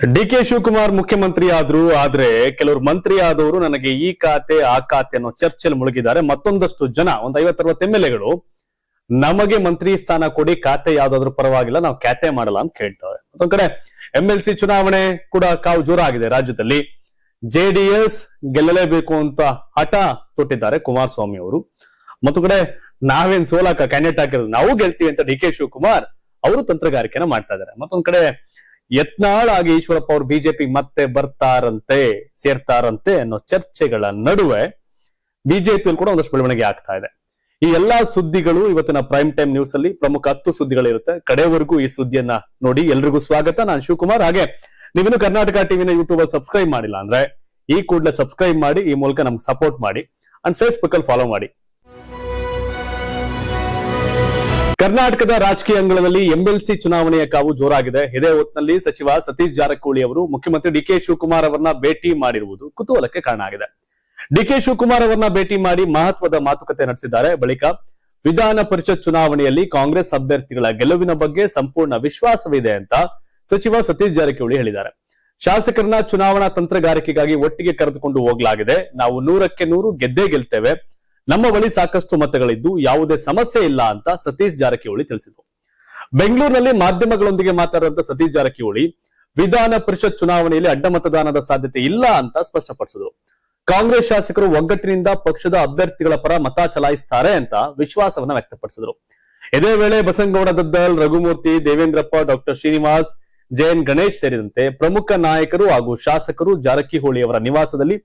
ಡಿ.ಕೆ. ಶಿವಕುಮಾರ್ ಮುಖ್ಯಮಂತ್ರಿ ಆದ್ರು. ಆದ್ರೆ ಕೆಲವರು ಮಂತ್ರಿ ಆದವರು ನನಗೆ ಈ ಖಾತೆ ಆ ಖಾತೆ ಅನ್ನೋ ಚರ್ಚೆಯಲ್ಲಿ ಮುಳುಗಿದ್ದಾರೆ. ಮತ್ತೊಂದಷ್ಟು ಜನ, ಒಂದು 50-60 MLA-ಗಳು ನಮಗೆ ಮಂತ್ರಿ ಸ್ಥಾನ ಕೊಡಿ, ಖಾತೆ ಯಾವ್ದಾದ್ರು ಪರವಾಗಿಲ್ಲ, ನಾವು ಖಾತೆ ಮಾಡಲ್ಲ ಅಂತ ಕೇಳ್ತಾರೆ. ಮತ್ತೊಂದ್ ಕಡೆ MLC ಚುನಾವಣೆ ಕೂಡ ಕಾವು ಜೋರಾಗಿದೆ ರಾಜ್ಯದಲ್ಲಿ. JDS ಗೆಲ್ಲಲೇಬೇಕು ಅಂತ ಹಠ ತೊಟ್ಟಿದ್ದಾರೆ ಕುಮಾರಸ್ವಾಮಿ ಅವರು. ಮತ್ತೊಂದ್ ಕಡೆ ನಾವೇನ್ ಸೋಲಾಕ ಕ್ಯಾಂಡಿಡೇಟ್ ಹಾಕಿರೋದು, ನಾವು ಗೆಲ್ತೀವಿ ಅಂತ ಡಿ.ಕೆ. ಶಿವಕುಮಾರ್ ಅವರು ತಂತ್ರಗಾರಿಕೆನ ಮಾಡ್ತಾ ಇದ್ದಾರೆ. ಮತ್ತೊಂದ್ ಕಡೆ ಯತ್ನಾಳ್ ಆಗಿ ಈಶ್ವರಪ್ಪ ಅವರು ಬಿಜೆಪಿ ಮತ್ತೆ ಬರ್ತಾರಂತೆ, ಸೇರ್ತಾರಂತೆ ಅನ್ನೋ ಚರ್ಚೆಗಳ ನಡುವೆ ಬಿಜೆಪಿಯಲ್ಲಿ ಕೂಡ ಒಂದಷ್ಟು ಬೆಳವಣಿಗೆ ಆಗ್ತಾ ಇದೆ. ಈ ಎಲ್ಲಾ ಸುದ್ದಿಗಳು ಇವತ್ತಿನ ಪ್ರೈಮ್ ಟೈಮ್ ನ್ಯೂಸ್ ಅಲ್ಲಿ ಪ್ರಮುಖ 10 ಸುದ್ದಿಗಳಿರುತ್ತೆ. ಕಡೆವರೆಗೂ ಈ ಸುದ್ದಿಯನ್ನ ನೋಡಿ. ಎಲ್ರಿಗೂ ಸ್ವಾಗತ. ನಾನು ಶಿವಕುಮಾರ್. ಹಾಗೆ ನೀವಿನ್ನು ಕರ್ನಾಟಕ ಟಿವಿನ ಯೂಟ್ಯೂಬ್ ಅಲ್ಲಿ ಸಬ್ಸ್ಕ್ರೈಬ್ ಮಾಡಿಲ್ಲ ಅಂದ್ರೆ ಈ ಕೂಡಲೇ ಸಬ್ಸ್ಕ್ರೈಬ್ ಮಾಡಿ, ಈ ಮೂಲಕ ನಮ್ಗೆ ಸಪೋರ್ಟ್ ಮಾಡಿ. ಅಂಡ್ ಫೇಸ್ಬುಕ್ ಅಲ್ಲಿ ಫಾಲೋ ಮಾಡಿ. ಕರ್ನಾಟಕದ ರಾಜಕೀಯ ಅಂಗಳದಲ್ಲಿ MLC ಚುನಾವಣೆಯ ಕಾವು ಜೋರಾಗಿದೆ. ಇದೇ ಹೊತ್ತಿನಲ್ಲಿ ಸಚಿವ ಸತೀಶ್ ಜಾರಕಿಹೊಳಿ ಅವರು ಮುಖ್ಯಮಂತ್ರಿ ಡಿ.ಕೆ. ಶಿವಕುಮಾರ್ ಅವರನ್ನ ಭೇಟಿ ಮಾಡಿರುವುದು ಕುತೂಹಲಕ್ಕೆ ಕಾರಣ ಆಗಿದೆ. ಡಿ.ಕೆ. ಶಿವಕುಮಾರ್ ಅವರನ್ನ ಭೇಟಿ ಮಾಡಿ ಮಹತ್ವದ ಮಾತುಕತೆ ನಡೆಸಿದ್ದಾರೆ. ಬಳಿಕ ವಿಧಾನ ಪರಿಷತ್ ಚುನಾವಣೆಯಲ್ಲಿ ಕಾಂಗ್ರೆಸ್ ಅಭ್ಯರ್ಥಿಗಳ ಗೆಲುವಿನ ಬಗ್ಗೆ ಸಂಪೂರ್ಣ ವಿಶ್ವಾಸವಿದೆ ಅಂತ ಸಚಿವ ಸತೀಶ್ ಜಾರಕಿಹೊಳಿ ಹೇಳಿದ್ದಾರೆ. ಶಾಸಕರನ್ನ ಚುನಾವಣಾ ತಂತ್ರಗಾರಿಕೆಗಾಗಿ ಒಟ್ಟಿಗೆ ಕರೆದುಕೊಂಡು ಹೋಗಲಾಗಿದೆ. ನಾವು 100ಕ್ಕೆ 100 ಗೆದ್ದೇ ಗೆಲ್ತೇವೆ. ನಮ್ಮ ಬಳಿ ಸಾಕಷ್ಟು ಮತಗಳಿದ್ದು ಯಾವುದೇ ಸಮಸ್ಯೆ ಇಲ್ಲ ಅಂತ ಸತೀಶ್ ಜಾರಕಿಹೊಳಿ ತಿಳಿಸಿದರು. ಬೆಂಗಳೂರಿನಲ್ಲಿ ಮಾಧ್ಯಮಗಳೊಂದಿಗೆ ಮಾತನಾಡಿದಂತ ಸತೀಶ್ ಜಾರಕಿಹೊಳಿ ವಿಧಾನ ಪರಿಷತ್ ಚುನಾವಣೆಯಲ್ಲಿ ಅಡ್ಡ ಮತದಾನದ ಸಾಧ್ಯತೆ ಇಲ್ಲ ಅಂತ ಸ್ಪಷ್ಟಪಡಿಸಿದರು. ಕಾಂಗ್ರೆಸ್ ಶಾಸಕರು ಒಗ್ಗಟ್ಟಿನಿಂದ ಪಕ್ಷದ ಅಭ್ಯರ್ಥಿಗಳ ಪರ ಮತ ಚಲಾಯಿಸುತ್ತಾರೆ ಅಂತ ವಿಶ್ವಾಸವನ್ನ ವ್ಯಕ್ತಪಡಿಸಿದರು. ಇದೇ ವೇಳೆ ಬಸನಗೌಡ ದದ್ದಲ್, ರಘುಮೂರ್ತಿ, ದೇವೇಂದ್ರಪ್ಪ, ಡಾಕ್ಟರ್ ಶ್ರೀನಿವಾಸ್, ಜೆಎನ್ ಗಣೇಶ್ ಸೇರಿದಂತೆ ಪ್ರಮುಖ ನಾಯಕರು ಹಾಗೂ ಶಾಸಕರು ಜಾರಕಿಹೊಳಿ ಅವರ ನಿವಾಸದಲ್ಲಿ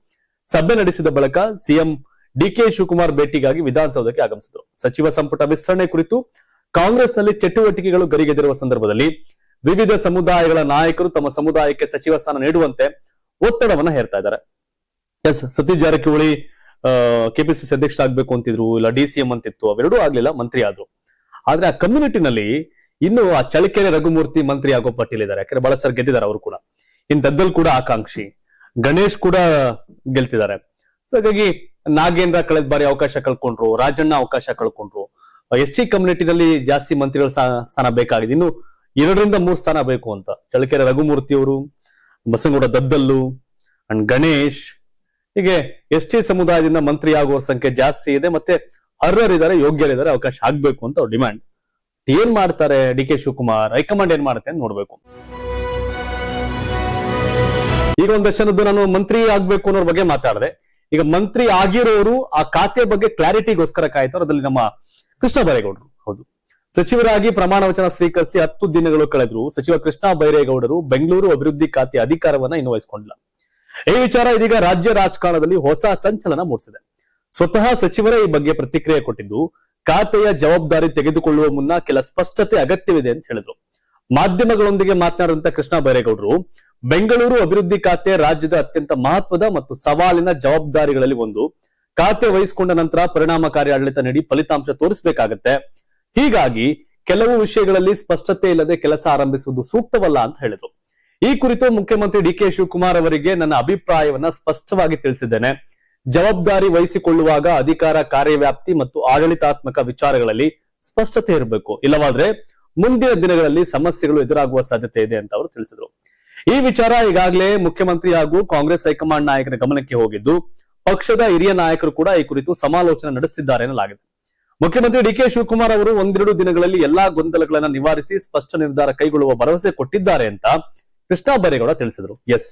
ಸಭೆ ನಡೆಸಿದ ಬಳಿಕ ಸಿಎಂ ಡಿ.ಕೆ. ಶಿವಕುಮಾರ್ ಭೇಟಿಗಾಗಿ ವಿಧಾನಸೌಧಕ್ಕೆ ಆಗಮಿಸಿದರು. ಸಚಿವ ಸಂಪುಟ ವಿಸ್ತರಣೆ ಕುರಿತು ಕಾಂಗ್ರೆಸ್ನಲ್ಲಿ ಚಟುವಟಿಕೆಗಳು ಗರಿಗೆದರುವ ಸಂದರ್ಭದಲ್ಲಿ ವಿವಿಧ ಸಮುದಾಯಗಳ ನಾಯಕರು ತಮ್ಮ ಸಮುದಾಯಕ್ಕೆ ಸಚಿವ ಸ್ಥಾನ ನೀಡುವಂತೆ ಒತ್ತಡವನ್ನ ಹೇರ್ತಾ ಇದ್ದಾರೆ. ಎಸ್, ಸತೀಶ್ ಜಾರಕಿಹೊಳಿ ಕೆಪಿಸಿಸಿ ಅಧ್ಯಕ್ಷ ಆಗ್ಬೇಕು ಅಂತಿದ್ರು, ಇಲ್ಲ DCM ಅಂತಿತ್ತು, ಅವೆರಡೂ ಆಗ್ಲಿಲ್ಲ, ಮಂತ್ರಿ ಆದ್ರು. ಆದ್ರೆ ಆ ಕಮ್ಯುನಿಟಿನಲ್ಲಿ ಇನ್ನು ಆ ಚಳ್ಳಕೆರೆ ರಘುಮೂರ್ತಿ ಮಂತ್ರಿ ಆಗೋ ಪಟ್ಟಿಲಿದ್ದಾರೆ. ಯಾಕಂದ್ರೆ ಬಹಳ ಸರ್ ಗೆದ್ದಿದ್ದಾರೆ ಅವರು ಕೂಡ. ಇನ್ ದದ್ದಲ್ ಕೂಡ ಆಕಾಂಕ್ಷಿ, ಗಣೇಶ್ ಕೂಡ ಗೆಲ್ತಿದ್ದಾರೆ. ಸೊ ಹಾಗಾಗಿ ನಾಗೇಂದ್ರ ಕಳೆದ ಬಾರಿ ಅವಕಾಶ ಕಳ್ಕೊಂಡ್ರು, ರಾಜಣ್ಣ ಅವಕಾಶ ಕಳ್ಕೊಂಡ್ರು. SC ಕಮ್ಯುನಿಟಿನಲ್ಲಿ ಜಾಸ್ತಿ ಮಂತ್ರಿಗಳ ಸ್ಥಾನ ಬೇಕಾಗಿದೆ. ಇನ್ನು 2ರಿಂದ 3 ಸ್ಥಾನ ಬೇಕು ಅಂತ ಚಳ್ಳಕೆರೆ ರಘುಮೂರ್ತಿ ಅವರು, ಬಸನಗೌಡ ದದ್ದಲ್ಲು ಅಂಡ್ ಗಣೇಶ್, ಹೀಗೆ ST ಸಮುದಾಯದಿಂದ ಮಂತ್ರಿ ಆಗುವ ಸಂಖ್ಯೆ ಜಾಸ್ತಿ ಇದೆ. ಮತ್ತೆ ಅರ್ಹರಿದ್ದಾರೆ, ಯೋಗ್ಯರಿದ್ದಾರೆ, ಅವಕಾಶ ಆಗ್ಬೇಕು ಅಂತ ಅವ್ರ ಡಿಮ್ಯಾಂಡ್. ಏನ್ ಮಾಡ್ತಾರೆ ಡಿ.ಕೆ. ಶಿವಕುಮಾರ್, ಹೈಕಮಾಂಡ್ ಏನ್ ಮಾಡುತ್ತೆ ಅಂತ ನೋಡ್ಬೇಕು. ಈಗ ಒಂದಷ್ಟು ನಾನು ಮಂತ್ರಿ ಆಗ್ಬೇಕು ಅನ್ನೋರ್ ಬಗ್ಗೆ ಮಾತಾಡಿದೆ. ಈಗ ಮಂತ್ರಿ ಆಗಿರೋರು ಆ ಖಾತೆ ಬಗ್ಗೆ ಕ್ಲಾರಿಟಿಗೋಸ್ಕರ ಕಾಯ್ತಾರೆ. ಅದರಲ್ಲಿ ನಮ್ಮ ಕೃಷ್ಣ ಬೈರೇಗೌಡರು, ಹೌದು, ಸಚಿವರಾಗಿ ಪ್ರಮಾಣ ವಚನ ಸ್ವೀಕರಿಸಿ 10 ದಿನಗಳು ಕಳೆದ್ರು. ಸಚಿವ ಕೃಷ್ಣ ಬೈರೇಗೌಡರು ಬೆಂಗಳೂರು ಅಭಿವೃದ್ಧಿ ಖಾತೆ ಅಧಿಕಾರವನ್ನ ಇನ್ನೂ ವಹಿಸಿಕೊಂಡಿಲ್ಲ. ಈ ವಿಚಾರ ಇದೀಗ ರಾಜ್ಯ ರಾಜಕಾರಣದಲ್ಲಿ ಹೊಸ ಸಂಚಲನ ಮೂಡಿಸಿದೆ. ಸ್ವತಃ ಸಚಿವರೇ ಈ ಬಗ್ಗೆ ಪ್ರತಿಕ್ರಿಯೆ ಕೊಟ್ಟಿದ್ದು, ಖಾತೆಯ ಜವಾಬ್ದಾರಿ ತೆಗೆದುಕೊಳ್ಳುವ ಮುನ್ನ ಕೆಲ ಸ್ಪಷ್ಟತೆ ಅಗತ್ಯವಿದೆ ಅಂತ ಹೇಳಿದ್ರು. ಮಾಧ್ಯಮಗಳೊಂದಿಗೆ ಮಾತನಾಡಿದಂತ ಕೃಷ್ಣ ಬೈರೇಗೌಡರು, ಬೆಂಗಳೂರು ಅಭಿವೃದ್ಧಿ ಖಾತೆ ರಾಜ್ಯದ ಅತ್ಯಂತ ಮಹತ್ವದ ಮತ್ತು ಸವಾಲಿನ ಜವಾಬ್ದಾರಿಗಳಲ್ಲಿ ಒಂದು. ಖಾತೆ ವಹಿಸಿಕೊಂಡ ನಂತರ ಪರಿಣಾಮಕಾರಿ ಆಡಳಿತ ನೀಡಿ ಫಲಿತಾಂಶ ತೋರಿಸಬೇಕಾಗತ್ತೆ. ಹೀಗಾಗಿ ಕೆಲವು ವಿಷಯಗಳಲ್ಲಿ ಸ್ಪಷ್ಟತೆ ಇಲ್ಲದೆ ಕೆಲಸ ಆರಂಭಿಸುವುದು ಸೂಕ್ತವಲ್ಲ ಅಂತ ಹೇಳಿದ್ರು. ಈ ಕುರಿತು ಮುಖ್ಯಮಂತ್ರಿ ಡಿ.ಕೆ. ಶಿವಕುಮಾರ್ ಅವರಿಗೆ ನನ್ನ ಅಭಿಪ್ರಾಯವನ್ನ ಸ್ಪಷ್ಟವಾಗಿ ತಿಳಿಸಿದ್ದೇನೆ. ಜವಾಬ್ದಾರಿ ವಹಿಸಿಕೊಳ್ಳುವಾಗ ಅಧಿಕಾರ, ಕಾರ್ಯವ್ಯಾಪ್ತಿ ಮತ್ತು ಆಡಳಿತಾತ್ಮಕ ವಿಚಾರಗಳಲ್ಲಿ ಸ್ಪಷ್ಟತೆ ಇರಬೇಕು. ಇಲ್ಲವಾದ್ರೆ ಮುಂದಿನ ದಿನಗಳಲ್ಲಿ ಸಮಸ್ಯೆಗಳು ಎದುರಾಗುವ ಸಾಧ್ಯತೆ ಇದೆ ಅಂತ ಅವರು ತಿಳಿಸಿದ್ರು. ಈ ವಿಚಾರ ಈಗಾಗಲೇ ಮುಖ್ಯಮಂತ್ರಿ ಹಾಗೂ ಕಾಂಗ್ರೆಸ್ ಹೈಕಮಾಂಡ್ ನಾಯಕರ ಗಮನಕ್ಕೆ ಹೋಗಿದ್ದು, ಪಕ್ಷದ ಹಿರಿಯ ನಾಯಕರು ಕೂಡ ಈ ಕುರಿತು ಸಮಾಲೋಚನೆ ನಡೆಸಿದ್ದಾರೆ ಎನ್ನಲಾಗಿದೆ. ಮುಖ್ಯಮಂತ್ರಿ ಡಿ.ಕೆ. ಶಿವಕುಮಾರ್ ಅವರು 1-2 ದಿನಗಳಲ್ಲಿ ಎಲ್ಲಾ ಗೊಂದಲಗಳನ್ನ ನಿವಾರಿಸಿ ಸ್ಪಷ್ಟ ನಿರ್ಧಾರ ಕೈಗೊಳ್ಳುವ ಭರವಸೆ ಕೊಟ್ಟಿದ್ದಾರೆ ಅಂತ ಕೃಷ್ಣ ಬೈರೇಗೌಡ ತಿಳಿಸಿದ್ರು. ಎಸ್,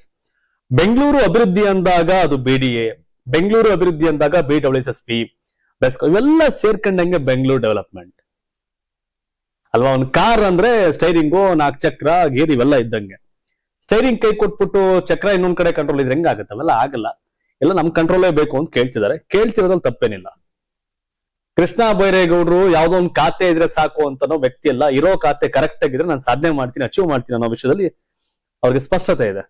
ಬೆಂಗಳೂರು ಅಭಿವೃದ್ಧಿ ಅಂದಾಗ ಅದು BDA, ಬೆಂಗಳೂರು ಅಭಿವೃದ್ಧಿ ಅಂದಾಗ BWSSP, ಬೆಸ್ಕೋ, ಇವೆಲ್ಲ ಸೇರ್ಕೊಂಡಂಗೆ ಬೆಂಗಳೂರು ಡೆವಲಪ್ಮೆಂಟ್ ಅಲ್ವಾ. ಒಂದು ಕಾರ್ ಅಂದ್ರೆ ಸ್ಟೈರಿಂಗು, 4 ಚಕ್ರ, ಗೇರ್ ಇವೆಲ್ಲ ಇದ್ದಂಗೆ. ಸ್ಟೈರಿಂಗ್ ಕೈ ಕೊಟ್ಬಿಟ್ಟು ಚಕ್ರ ಇನ್ನೊಂದ್ ಕಡೆ ಕಂಟ್ರೋಲ್ ಇದ್ರೆ ಹೆಂಗಾಗತ್ತೆ? ಅವೆಲ್ಲ ಆಗಲ್ಲ. ಎಲ್ಲ ನಮ್ ಕಂಟ್ರೋಲೇ ಬೇಕು ಅಂತ ಕೇಳ್ತಿದ್ದಾರೆ. ಕೇಳ್ತಿರೋದ್ರಲ್ಲಿ ತಪ್ಪೇನಿಲ್ಲ. ಕೃಷ್ಣ ಬೈರೇಗೌಡರು ಯಾವ್ದೋ ಒಂದು ಖಾತೆ ಇದ್ರೆ ಸಾಕು ಅಂತನೋ ವ್ಯಕ್ತಿ ಅಲ್ಲ. ಇರೋ ಖಾತೆ ಕರೆಕ್ಟ್ ಆಗಿದ್ರೆ ನಾನು ಸಾಧನೆ ಮಾಡ್ತೀನಿ, ಅಚೀವ್ ಮಾಡ್ತೀನಿ ಅನ್ನೋ ವಿಷಯದಲ್ಲಿ ಅವ್ರಿಗೆ ಸ್ಪಷ್ಟತೆ ಇದೆ.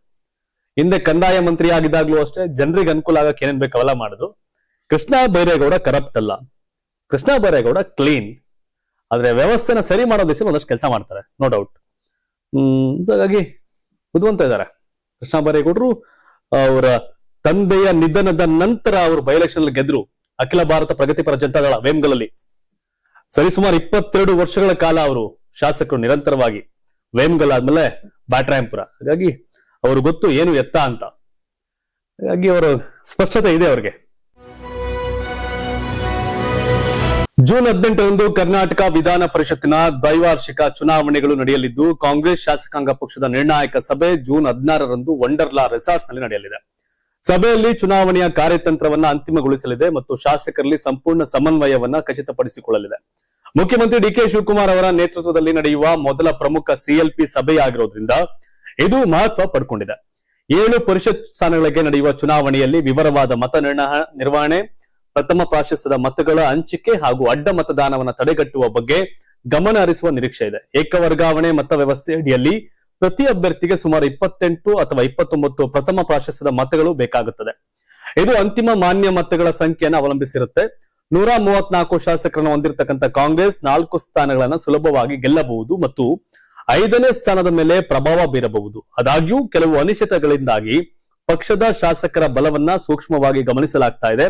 ಹಿಂದೆ ಕಂದಾಯ ಮಂತ್ರಿ ಆಗಿದ್ದಾಗ್ಲೂ ಅಷ್ಟೇ ಜನರಿಗೆ ಅನುಕೂಲ ಆಗಕ್ಕೆ ಏನೇನ್ ಬೇಕು ಅವೆಲ್ಲ ಮಾಡಿದ್ರು. ಕೃಷ್ಣ ಬೈರೇಗೌಡ ಕರಪ್ಟ್ ಅಲ್ಲ. ಕೃಷ್ಣ ಬೈರೇಗೌಡ ಕ್ಲೀನ್. ಆದ್ರೆ ವ್ಯವಸ್ಥೆನ ಸರಿ ಮಾಡೋ ದಿಶೆಯಲ್ಲಿ ಒಂದಷ್ಟು ಕೆಲಸ ಮಾಡ್ತಾರೆ, ನೋ ಡೌಟ್. ಹಾಗಾಗಿ ಬುದ್ಧಿವಂತ ಇದ್ದಾರೆ ಕೃಷ್ಣ ಬೈರೇಗೌಡರು. ಅವರ ತಂದೆಯ ನಿಧನದ ನಂತರ ಅವರು ಬೈ ಎಲೆಕ್ಷನ್ ಗೆದ್ರು. ಅಖಿಲ ಭಾರತ ಪ್ರಗತಿಪರ ಜನತಾದಳ ವೇಮ್ಗಲಲ್ಲಿ ಸರಿಸುಮಾರು 22 ವರ್ಷಗಳ ಕಾಲ ಅವರು ಶಾಸಕರು ನಿರಂತರವಾಗಿ. ವೇಮ್ಗಲ್ ಆದ್ಮೇಲೆ ಬ್ಯಾಟ್ರಾಯಂಪುರ. ಹಾಗಾಗಿ ಅವ್ರು ಗೊತ್ತು ಏನು ಎತ್ತ ಅಂತ. ಹಾಗಾಗಿ ಅವರು ಸ್ಪಷ್ಟತೆ ಇದೆ ಅವ್ರಿಗೆ. ಜೂನ್ 18ರಂದು ಕರ್ನಾಟಕ ವಿಧಾನ ಪರಿಷತ್ತಿನ ದ್ವೈವಾರ್ಷಿಕ ಚುನಾವಣೆಗಳು ನಡೆಯಲಿದ್ದು, ಕಾಂಗ್ರೆಸ್ ಶಾಸಕಾಂಗ ಪಕ್ಷದ ನಿರ್ಣಾಯಕ ಸಭೆ ಜೂನ್ 16ರಂದು ವಂಡರ್ಲಾ ರೆಸಾರ್ಟ್ಸ್ ನಲ್ಲಿ ನಡೆಯಲಿದೆ. ಸಭೆಯಲ್ಲಿ ಚುನಾವಣೆಯ ಕಾರ್ಯತಂತ್ರವನ್ನ ಅಂತಿಮಗೊಳಿಸಲಿದೆ ಮತ್ತು ಶಾಸಕರಲ್ಲಿ ಸಂಪೂರ್ಣ ಸಮನ್ವಯವನ್ನ ಖಚಿತಪಡಿಸಿಕೊಳ್ಳಲಿದೆ. ಮುಖ್ಯಮಂತ್ರಿ ಡಿ ಕೆ ಶಿವಕುಮಾರ್ ಅವರ ನೇತೃತ್ವದಲ್ಲಿ ನಡೆಯುವ ಮೊದಲ ಪ್ರಮುಖ ಸಿಎಲ್ಪಿ ಸಭೆಯಾಗಿರೋದ್ರಿಂದ ಇದು ಮಹತ್ವ ಪಡ್ಕೊಂಡಿದೆ. 7 ಪರಿಷತ್ ಸ್ಥಾನಗಳಿಗೆ ನಡೆಯುವ ಚುನಾವಣೆಯಲ್ಲಿ ವಿವರವಾದ ಮತ ನಿರ್ವಹಣೆ, ಪ್ರಥಮ ಪ್ರಾಶಸ್ತ್ಯದ ಮತಗಳ ಹಂಚಿಕೆ ಹಾಗೂ ಅಡ್ಡ ಮತದಾನವನ್ನು ತಡೆಗಟ್ಟುವ ಬಗ್ಗೆ ಗಮನ ಹರಿಸುವ ನಿರೀಕ್ಷೆ ಇದೆ. ಏಕ ವರ್ಗಾವಣೆ ಮತ ವ್ಯವಸ್ಥೆ ಅಡಿಯಲ್ಲಿ ಪ್ರತಿ ಅಭ್ಯರ್ಥಿಗೆ ಸುಮಾರು 28 ಅಥವಾ 29 ಪ್ರಥಮ ಪ್ರಾಶಸ್ತ್ಯದ ಮತಗಳು ಬೇಕಾಗುತ್ತದೆ. ಇದು ಅಂತಿಮ ಮಾನ್ಯ ಮತಗಳ ಸಂಖ್ಯೆಯನ್ನು ಅವಲಂಬಿಸಿರುತ್ತೆ. 134 ಶಾಸಕರನ್ನು ಹೊಂದಿರತಕ್ಕಂಥ ಕಾಂಗ್ರೆಸ್ 4 ಸ್ಥಾನಗಳನ್ನು ಸುಲಭವಾಗಿ ಗೆಲ್ಲಬಹುದು ಮತ್ತು 5ನೇ ಸ್ಥಾನದ ಮೇಲೆ ಪ್ರಭಾವ ಬೀರಬಹುದು. ಆದಾಗ್ಯೂ ಕೆಲವು ಅನಿಶ್ಚಿತಗಳಿಂದಾಗಿ ಪಕ್ಷದ ಶಾಸಕರ ಬಲವನ್ನ ಸೂಕ್ಷ್ಮವಾಗಿ ಗಮನಿಸಲಾಗ್ತಾ ಇದೆ.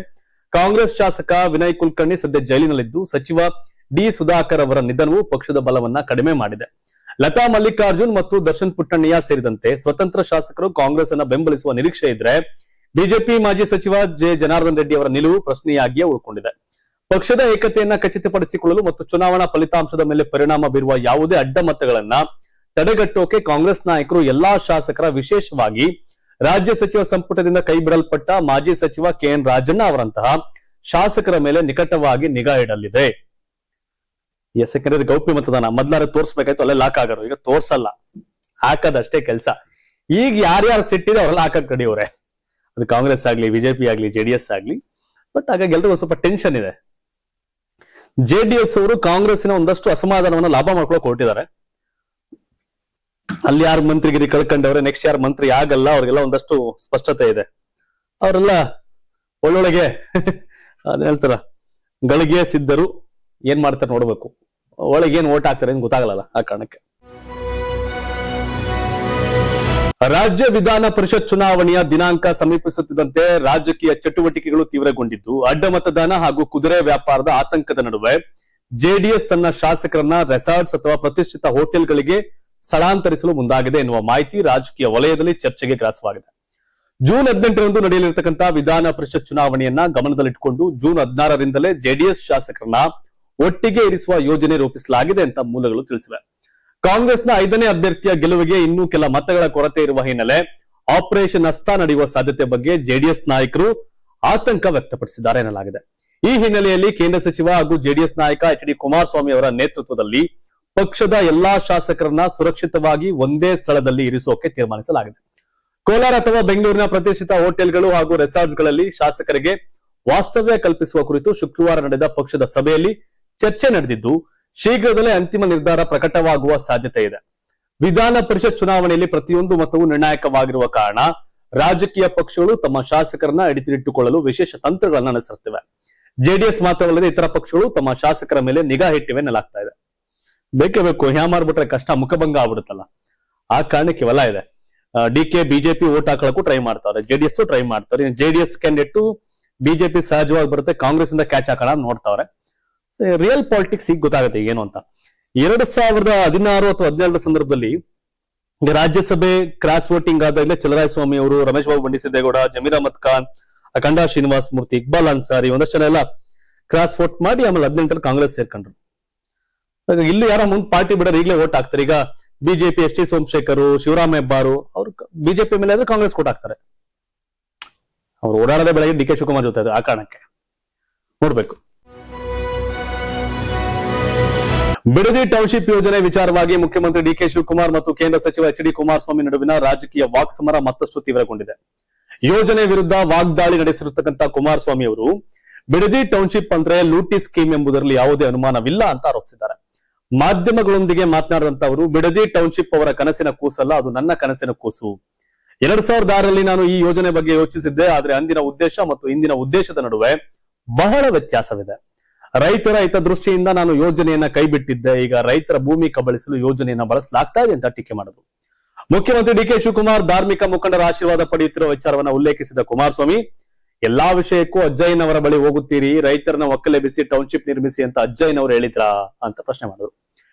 ಕಾಂಗ್ರೆಸ್ ಶಾಸಕ ವಿನಯ್ ಕುಲಕರ್ಣಿ ಸದ್ಯ ಜೈಲಿನಲ್ಲಿದ್ದು, ಸಚಿವ ಡಿ ಸುಧಾಕರ್ ಅವರ ನಿಧನವು ಪಕ್ಷದ ಬಲವನ್ನ ಕಡಿಮೆ ಮಾಡಿದೆ. ಲತಾ ಮಲ್ಲಿಕಾರ್ಜುನ್ ಮತ್ತು ದರ್ಶನ್ ಪುಟ್ಟಣ್ಣಯ್ಯ ಸೇರಿದಂತೆ ಸ್ವತಂತ್ರ ಶಾಸಕರು ಕಾಂಗ್ರೆಸ್ ಅನ್ನ ಬೆಂಬಲಿಸುವ ನಿರೀಕ್ಷೆ ಇದ್ರೆ, ಬಿಜೆಪಿ ಮಾಜಿ ಸಚಿವ ಜೆ ಜನಾರ್ದನ್ ರೆಡ್ಡಿ ಅವರ ನಿಲುವು ಪ್ರಶ್ನೆಯಾಗಿಯೇ ಉಳ್ಕೊಂಡಿದೆ. ಪಕ್ಷದ ಏಕತೆಯನ್ನ ಖಚಿತಪಡಿಸಿಕೊಳ್ಳಲು ಮತ್ತು ಚುನಾವಣಾ ಫಲಿತಾಂಶದ ಮೇಲೆ ಪರಿಣಾಮ ಬೀರುವ ಯಾವುದೇ ಅಡ್ಡ ಮತಗಳನ್ನ ತಡೆಗಟ್ಟೋಕೆ ಕಾಂಗ್ರೆಸ್ ನಾಯಕರು ಎಲ್ಲಾ ಶಾಸಕರ, ವಿಶೇಷವಾಗಿ ರಾಜ್ಯ ಸಚಿವ ಸಂಪುಟದಿಂದ ಕೈಬಿಡಲ್ಪಟ್ಟ ಮಾಜಿ ಸಚಿವ ಕೆಎನ್ ರಾಜಣ್ಣ ಅವರಂತಹ ಶಾಸಕರ ಮೇಲೆ ನಿಕಟವಾಗಿ ನಿಗಾ ಇಡಲಿದೆ. ಯಾಕಂದ್ರೆ ಗೌಪ್ಯ ಮತದಾನ ಮೊದ್ಲಾರ ತೋರ್ಸ್ಬೇಕಾಯ್ತು, ಅಲ್ಲೇ ಲಾಕ್ ಆಗೋರು. ಈಗ ತೋರ್ಸಲ್ಲ, ಹಾಕದಷ್ಟೇ ಕೆಲ್ಸ. ಈಗ ಯಾರ್ಯಾರು ಸಿಟ್ಟಿದೆ ಅವರೆಲ್ಲ ಹಾಕಕ್ ಕಡಿಯವ್ರೆ. ಅದು ಕಾಂಗ್ರೆಸ್ ಆಗ್ಲಿ, ಬಿಜೆಪಿ ಆಗ್ಲಿ, ಜೆಡಿಎಸ್ ಆಗ್ಲಿ. ಬಟ್ ಹಾಗಾಗಿ ಎಲ್ರಿಗೂ ಸ್ವಲ್ಪ ಟೆನ್ಷನ್ ಇದೆ. ಜೆಡಿಎಸ್ ಅವರು ಕಾಂಗ್ರೆಸ್ಸಿನ ಒಂದಷ್ಟು ಅಸಮಾಧಾನವನ್ನ ಲಾಭ ಮಾಡ್ಕೊಳಕ್ ಹೊರಟಿದ್ದಾರೆ. ಅಲ್ಲಿ ಯಾರು ಮಂತ್ರಿಗಿರಿ ಕಳ್ಕೊಂಡವ್ರೆ, ನೆಕ್ಸ್ಟ್ ಯಾರು ಮಂತ್ರಿ ಆಗಲ್ಲ, ಅವ್ರಿಗೆಲ್ಲ ಒಂದಷ್ಟು ಸ್ಪಷ್ಟತೆ ಇದೆ. ಅವರೆಲ್ಲ ಒಳ್ಳೊಳಗೆ ಅದ್ ಹೇಳ್ತಾರ, ಗಳಿಗೆ ಸಿದ್ಧರು ಏನ್ ಮಾಡ್ತಾರೆ ನೋಡ್ಬೇಕು. ಒಳಗೆ ಏನ್ ಓಟ್ ಹಾಕ್ತಾರೆ ಅಂತ ಗೊತ್ತಾಗಲ್ಲ. ಆ ಕಾರಣಕ್ಕೆ ರಾಜ್ಯ ವಿಧಾನ ಪರಿಷತ್ ಚುನಾವಣೆಯ ದಿನಾಂಕ ಸಮೀಪಿಸುತ್ತಿದ್ದಂತೆ ರಾಜಕೀಯ ಚಟುವಟಿಕೆಗಳು ತೀವ್ರಗೊಂಡಿದ್ದು, ಅಡ್ಡ ಮತದಾನ ಹಾಗೂ ಕುದುರೆ ವ್ಯಾಪಾರದ ಆತಂಕದ ನಡುವೆ ಜೆಡಿಎಸ್ ತನ್ನ ಶಾಸಕರನ್ನ ರೆಸಾರ್ಟ್ಸ್ ಅಥವಾ ಪ್ರತಿಷ್ಠಿತ ಹೋಟೆಲ್ಗಳಿಗೆ ಸ್ಥಳಾಂತರಿಸಲು ಮುಂದಾಗಿದೆ ಎನ್ನುವ ಮಾಹಿತಿ ರಾಜಕೀಯ ವಲಯದಲ್ಲಿ ಚರ್ಚೆಗೆ ಗ್ರಾಸವಾಗಿದೆ. ಜೂನ್ 18ರಂದು ನಡೆಯಲಿರತಕ್ಕಂಥ ವಿಧಾನ ಪರಿಷತ್ ಚುನಾವಣೆಯನ್ನ ಗಮನದಲ್ಲಿಟ್ಟುಕೊಂಡು ಜೂನ್ 16ರಿಂದಲೇ ಜೆಡಿಎಸ್ ಶಾಸಕರನ್ನ ಒಟ್ಟಿಗೆ ಇರಿಸುವ ಯೋಜನೆ ರೂಪಿಸಲಾಗಿದೆ ಅಂತ ಮೂಲಗಳು ತಿಳಿಸಿವೆ. ಕಾಂಗ್ರೆಸ್ನ 5ನೇ ಅಭ್ಯರ್ಥಿಯ ಗೆಲುವಿಗೆ ಇನ್ನೂ ಕೆಲ ಮತಗಳ ಕೊರತೆ ಇರುವ ಹಿನ್ನೆಲೆ ಆಪರೇಷನ್ ಹಸ್ತ ನಡೆಯುವ ಸಾಧ್ಯತೆ ಬಗ್ಗೆ ಜೆಡಿಎಸ್ ನಾಯಕರು ಆತಂಕ ವ್ಯಕ್ತಪಡಿಸಿದ್ದಾರೆ ಎನ್ನಲಾಗಿದೆ. ಈ ಹಿನ್ನೆಲೆಯಲ್ಲಿ ಕೇಂದ್ರ ಸಚಿವ ಹಾಗೂ ಜೆಡಿಎಸ್ ನಾಯಕ ಎಚ್ ಡಿ ಕುಮಾರಸ್ವಾಮಿ ಅವರ ನೇತೃತ್ವದಲ್ಲಿ ಪಕ್ಷದ ಎಲ್ಲಾ ಶಾಸಕರನ್ನ ಸುರಕ್ಷಿತವಾಗಿ ಒಂದೇ ಸ್ಥಳದಲ್ಲಿ ಇರಿಸೋಕೆ ತೀರ್ಮಾನಿಸಲಾಗಿದೆ. ಕೋಲಾರ ಅಥವಾ ಬೆಂಗಳೂರಿನ ಪ್ರತಿಷ್ಠಿತ ಹೋಟೆಲ್ಗಳು ಹಾಗೂ ರೆಸಾರ್ಟ್ಸ್ಗಳಲ್ಲಿ ಶಾಸಕರಿಗೆ ವಾಸ್ತವ್ಯ ಕಲ್ಪಿಸುವ ಕುರಿತು ಶುಕ್ರವಾರ ನಡೆದ ಪಕ್ಷದ ಸಭೆಯಲ್ಲಿ ಚರ್ಚೆ ನಡೆದಿದ್ದು, ಶೀಘ್ರದಲ್ಲೇ ಅಂತಿಮ ನಿರ್ಧಾರ ಪ್ರಕಟವಾಗುವ ಸಾಧ್ಯತೆ ಇದೆ. ವಿಧಾನ ಪರಿಷತ್ ಚುನಾವಣೆಯಲ್ಲಿ ಪ್ರತಿಯೊಂದು ಮತವು ನಿರ್ಣಾಯಕವಾಗಿರುವ ಕಾರಣ ರಾಜಕೀಯ ಪಕ್ಷಗಳು ತಮ್ಮ ಶಾಸಕರನ್ನ ಹಿಡಿದಿಟ್ಟುಕೊಳ್ಳಲು ವಿಶೇಷ ತಂತ್ರಗಳನ್ನು ಅನುಸರಿಸುತ್ತಿವೆ. ಜೆಡಿಎಸ್ ಮಾತ್ರವಲ್ಲದೆ ಇತರ ಪಕ್ಷಗಳು ತಮ್ಮ ಶಾಸಕರ ಮೇಲೆ ನಿಗಾ ಇಟ್ಟಿವೆ ಎನ್ನಲಾಗ್ತಾ ಇದೆ. ಬೇಕೇ ಬೇಕು, ಮಾಡ್ಬಿಟ್ರೆ ಕಷ್ಟ, ಮುಖಭಂಗ ಆಗ್ಬಿಡುತ್ತಲ್ಲ. ಆ ಕಾರಣಕ್ಕೆ ಇವೆಲ್ಲ ಇದೆ. ಡಿಕೆ ಬಿಜೆಪಿ ಓಟ್ ಹಾಕಳಕ್ಕೂ ಟ್ರೈ ಮಾಡ್ತಾರೆ, ಜೆಡಿಎಸ್ ಟ್ರೈ ಮಾಡ್ತಾರೆ. ಜೆಡಿಎಸ್ ಕ್ಯಾಂಡಿಡೇಟ್ ಬಿಜೆಪಿ ಸಹಜವಾಗಿ ಬರುತ್ತೆ, ಕಾಂಗ್ರೆಸ್ ಇಂದ ಕ್ಯಾಚ್ ಹಾಕೋಣ ನೋಡ್ತಾವ್ರೆ. ರಿಯಲ್ ಪಾಲಿಟಿಕ್ಸ್ ಈಗ ಗೊತ್ತಾಗುತ್ತೆ ಏನು ಅಂತ. 2016 ಅಥವಾ 17 ಸಂದರ್ಭದಲ್ಲಿ ರಾಜ್ಯಸಭೆ ಕ್ರಾಸ್ ವೋಟಿಂಗ್ ಆದಾಗಲೇ ಚಲರಾಯಸ್ವಾಮಿ ಅವರು, ರಮೇಶ್ ಬಾಬು ಬಂಡಿಸಿದ್ದೇಗೌಡ, ಜಮೀರ್ ಅಹಮದ್ ಖಾನ್, ಅಖಂಡ ಶ್ರೀನಿವಾಸ್ ಮೂರ್ತಿ, ಇಕ್ಬಾಲ್ ಅನ್ಸಾರಿ ಒಂದಷ್ಟು ಜನ ಎಲ್ಲ ಕ್ರಾಸ್ ವೋಟ್ ಮಾಡಿ ಆಮೇಲೆ 18ರಲ್ಲಿ ಕಾಂಗ್ರೆಸ್ ಸೇರ್ಕೊಂಡ್ರು. ಇಲ್ಲಿ ಯಾರೋ ಮುಂದ್ ಪಾರ್ಟಿ ಬಿಡೋರು ಈಗಲೇ ವೋಟ್ ಹಾಕ್ತಾರೆ. ಈಗ BJP S T Somashekhar, Shivaram Hebbar ಅವರು ಬಿಜೆಪಿ ಮೇಲೆ ಆದ್ರೆ ಕಾಂಗ್ರೆಸ್ ವೋಟ್ ಹಾಕ್ತಾರೆ. ಅವ್ರು ಓಡಾಡೋದೇ ಬೆಳಗ್ಗೆ ಡಿ ಕೆ ಶಿವಕುಮಾರ್ ಜೊತೆ. ಆ ಕಾರಣಕ್ಕೆ ನೋಡ್ಬೇಕು. ಬಿಡದಿ ಟೌನ್ಶಿಪ್ ಯೋಜನೆ ವಿಚಾರವಾಗಿ ಮುಖ್ಯಮಂತ್ರಿ ಡಿ ಕೆ ಶಿವಕುಮಾರ್ ಮತ್ತು ಕೇಂದ್ರ ಸಚಿವ ಎಚ್ ಡಿ ಕುಮಾರಸ್ವಾಮಿ ನಡುವಿನ ರಾಜಕೀಯ ವಾಕ್ಸಮರ ಮತ್ತಷ್ಟು ತೀವ್ರಗೊಂಡಿದೆ. ಯೋಜನೆ ವಿರುದ್ಧ ವಾಗ್ದಾಳಿ ನಡೆಸಿರತಕ್ಕಂಥ ಕುಮಾರಸ್ವಾಮಿ ಅವರು ಬಿಡದಿ ಟೌನ್ಶಿಪ್ ಅಂದ್ರೆ ಲೂಟಿ ಸ್ಕೀಮ್ ಎಂಬುದರಲ್ಲಿ ಯಾವುದೇ ಅನುಮಾನವಿಲ್ಲ ಅಂತ ಆರೋಪಿಸಿದ್ದಾರೆ. ಮಾಧ್ಯಮಗಳೊಂದಿಗೆ ಮಾತನಾಡಿದಂತ ಅವರು, ಬಿಡದಿ ಟೌನ್ಶಿಪ್ ಅವರ ಕನಸಿನ ಕೂಸಲ್ಲ, ಅದು ನನ್ನ ಕನಸಿನ ಕೂಸು. 2006ರಲ್ಲಿ ನಾನು ಈ ಯೋಜನೆ ಬಗ್ಗೆ ಯೋಚಿಸಿದ್ದೆ, ಆದ್ರೆ ಅಂದಿನ ಉದ್ದೇಶ ಮತ್ತು ಇಂದಿನ ಉದ್ದೇಶದ ನಡುವೆ ಬಹಳ ವ್ಯತ್ಯಾಸವಿದೆ. ರೈತರ ಹಿತದೃಷ್ಟಿಯಿಂದ ನಾನು ಯೋಜನೆಯನ್ನ ಕೈಬಿಟ್ಟಿದ್ದೆ. ಈಗ ರೈತರ ಭೂಮಿ ಕಬಳಿಸಲು ಯೋಜನೆಯನ್ನ ಬಳಸಲಾಗ್ತಾ ಇದೆ ಅಂತ ಟೀಕೆ ಮಾಡಿದ್ರು. ಮುಖ್ಯಮಂತ್ರಿ ಡಿ ಕೆ ಶಿವಕುಮಾರ್ ಧಾರ್ಮಿಕ ಮುಖಂಡರ ಆಶೀರ್ವಾದ ಪಡೆಯುತ್ತಿರುವ ವಿಚಾರವನ್ನ ಉಲ್ಲೇಖಿಸಿದ ಕುಮಾರಸ್ವಾಮಿ, ಎಲ್ಲಾ ವಿಷಯಕ್ಕೂ ಅಜ್ಜಯ್ಯನವರ ಬಳಿ ಹೋಗುತ್ತೀರಿ, ರೈತರನ್ನ ಒಕ್ಕಲೆಬ್ಬಿಸಿ ಟೌನ್ಶಿಪ್ ನಿರ್ಮಿಸಿ ಅಂತ ಅಜ್ಜಯ್ಯನವರು ಹೇಳಿದ್ರಾ ಅಂತ ಪ್ರಶ್ನೆ ಮಾಡಿದ್ರು.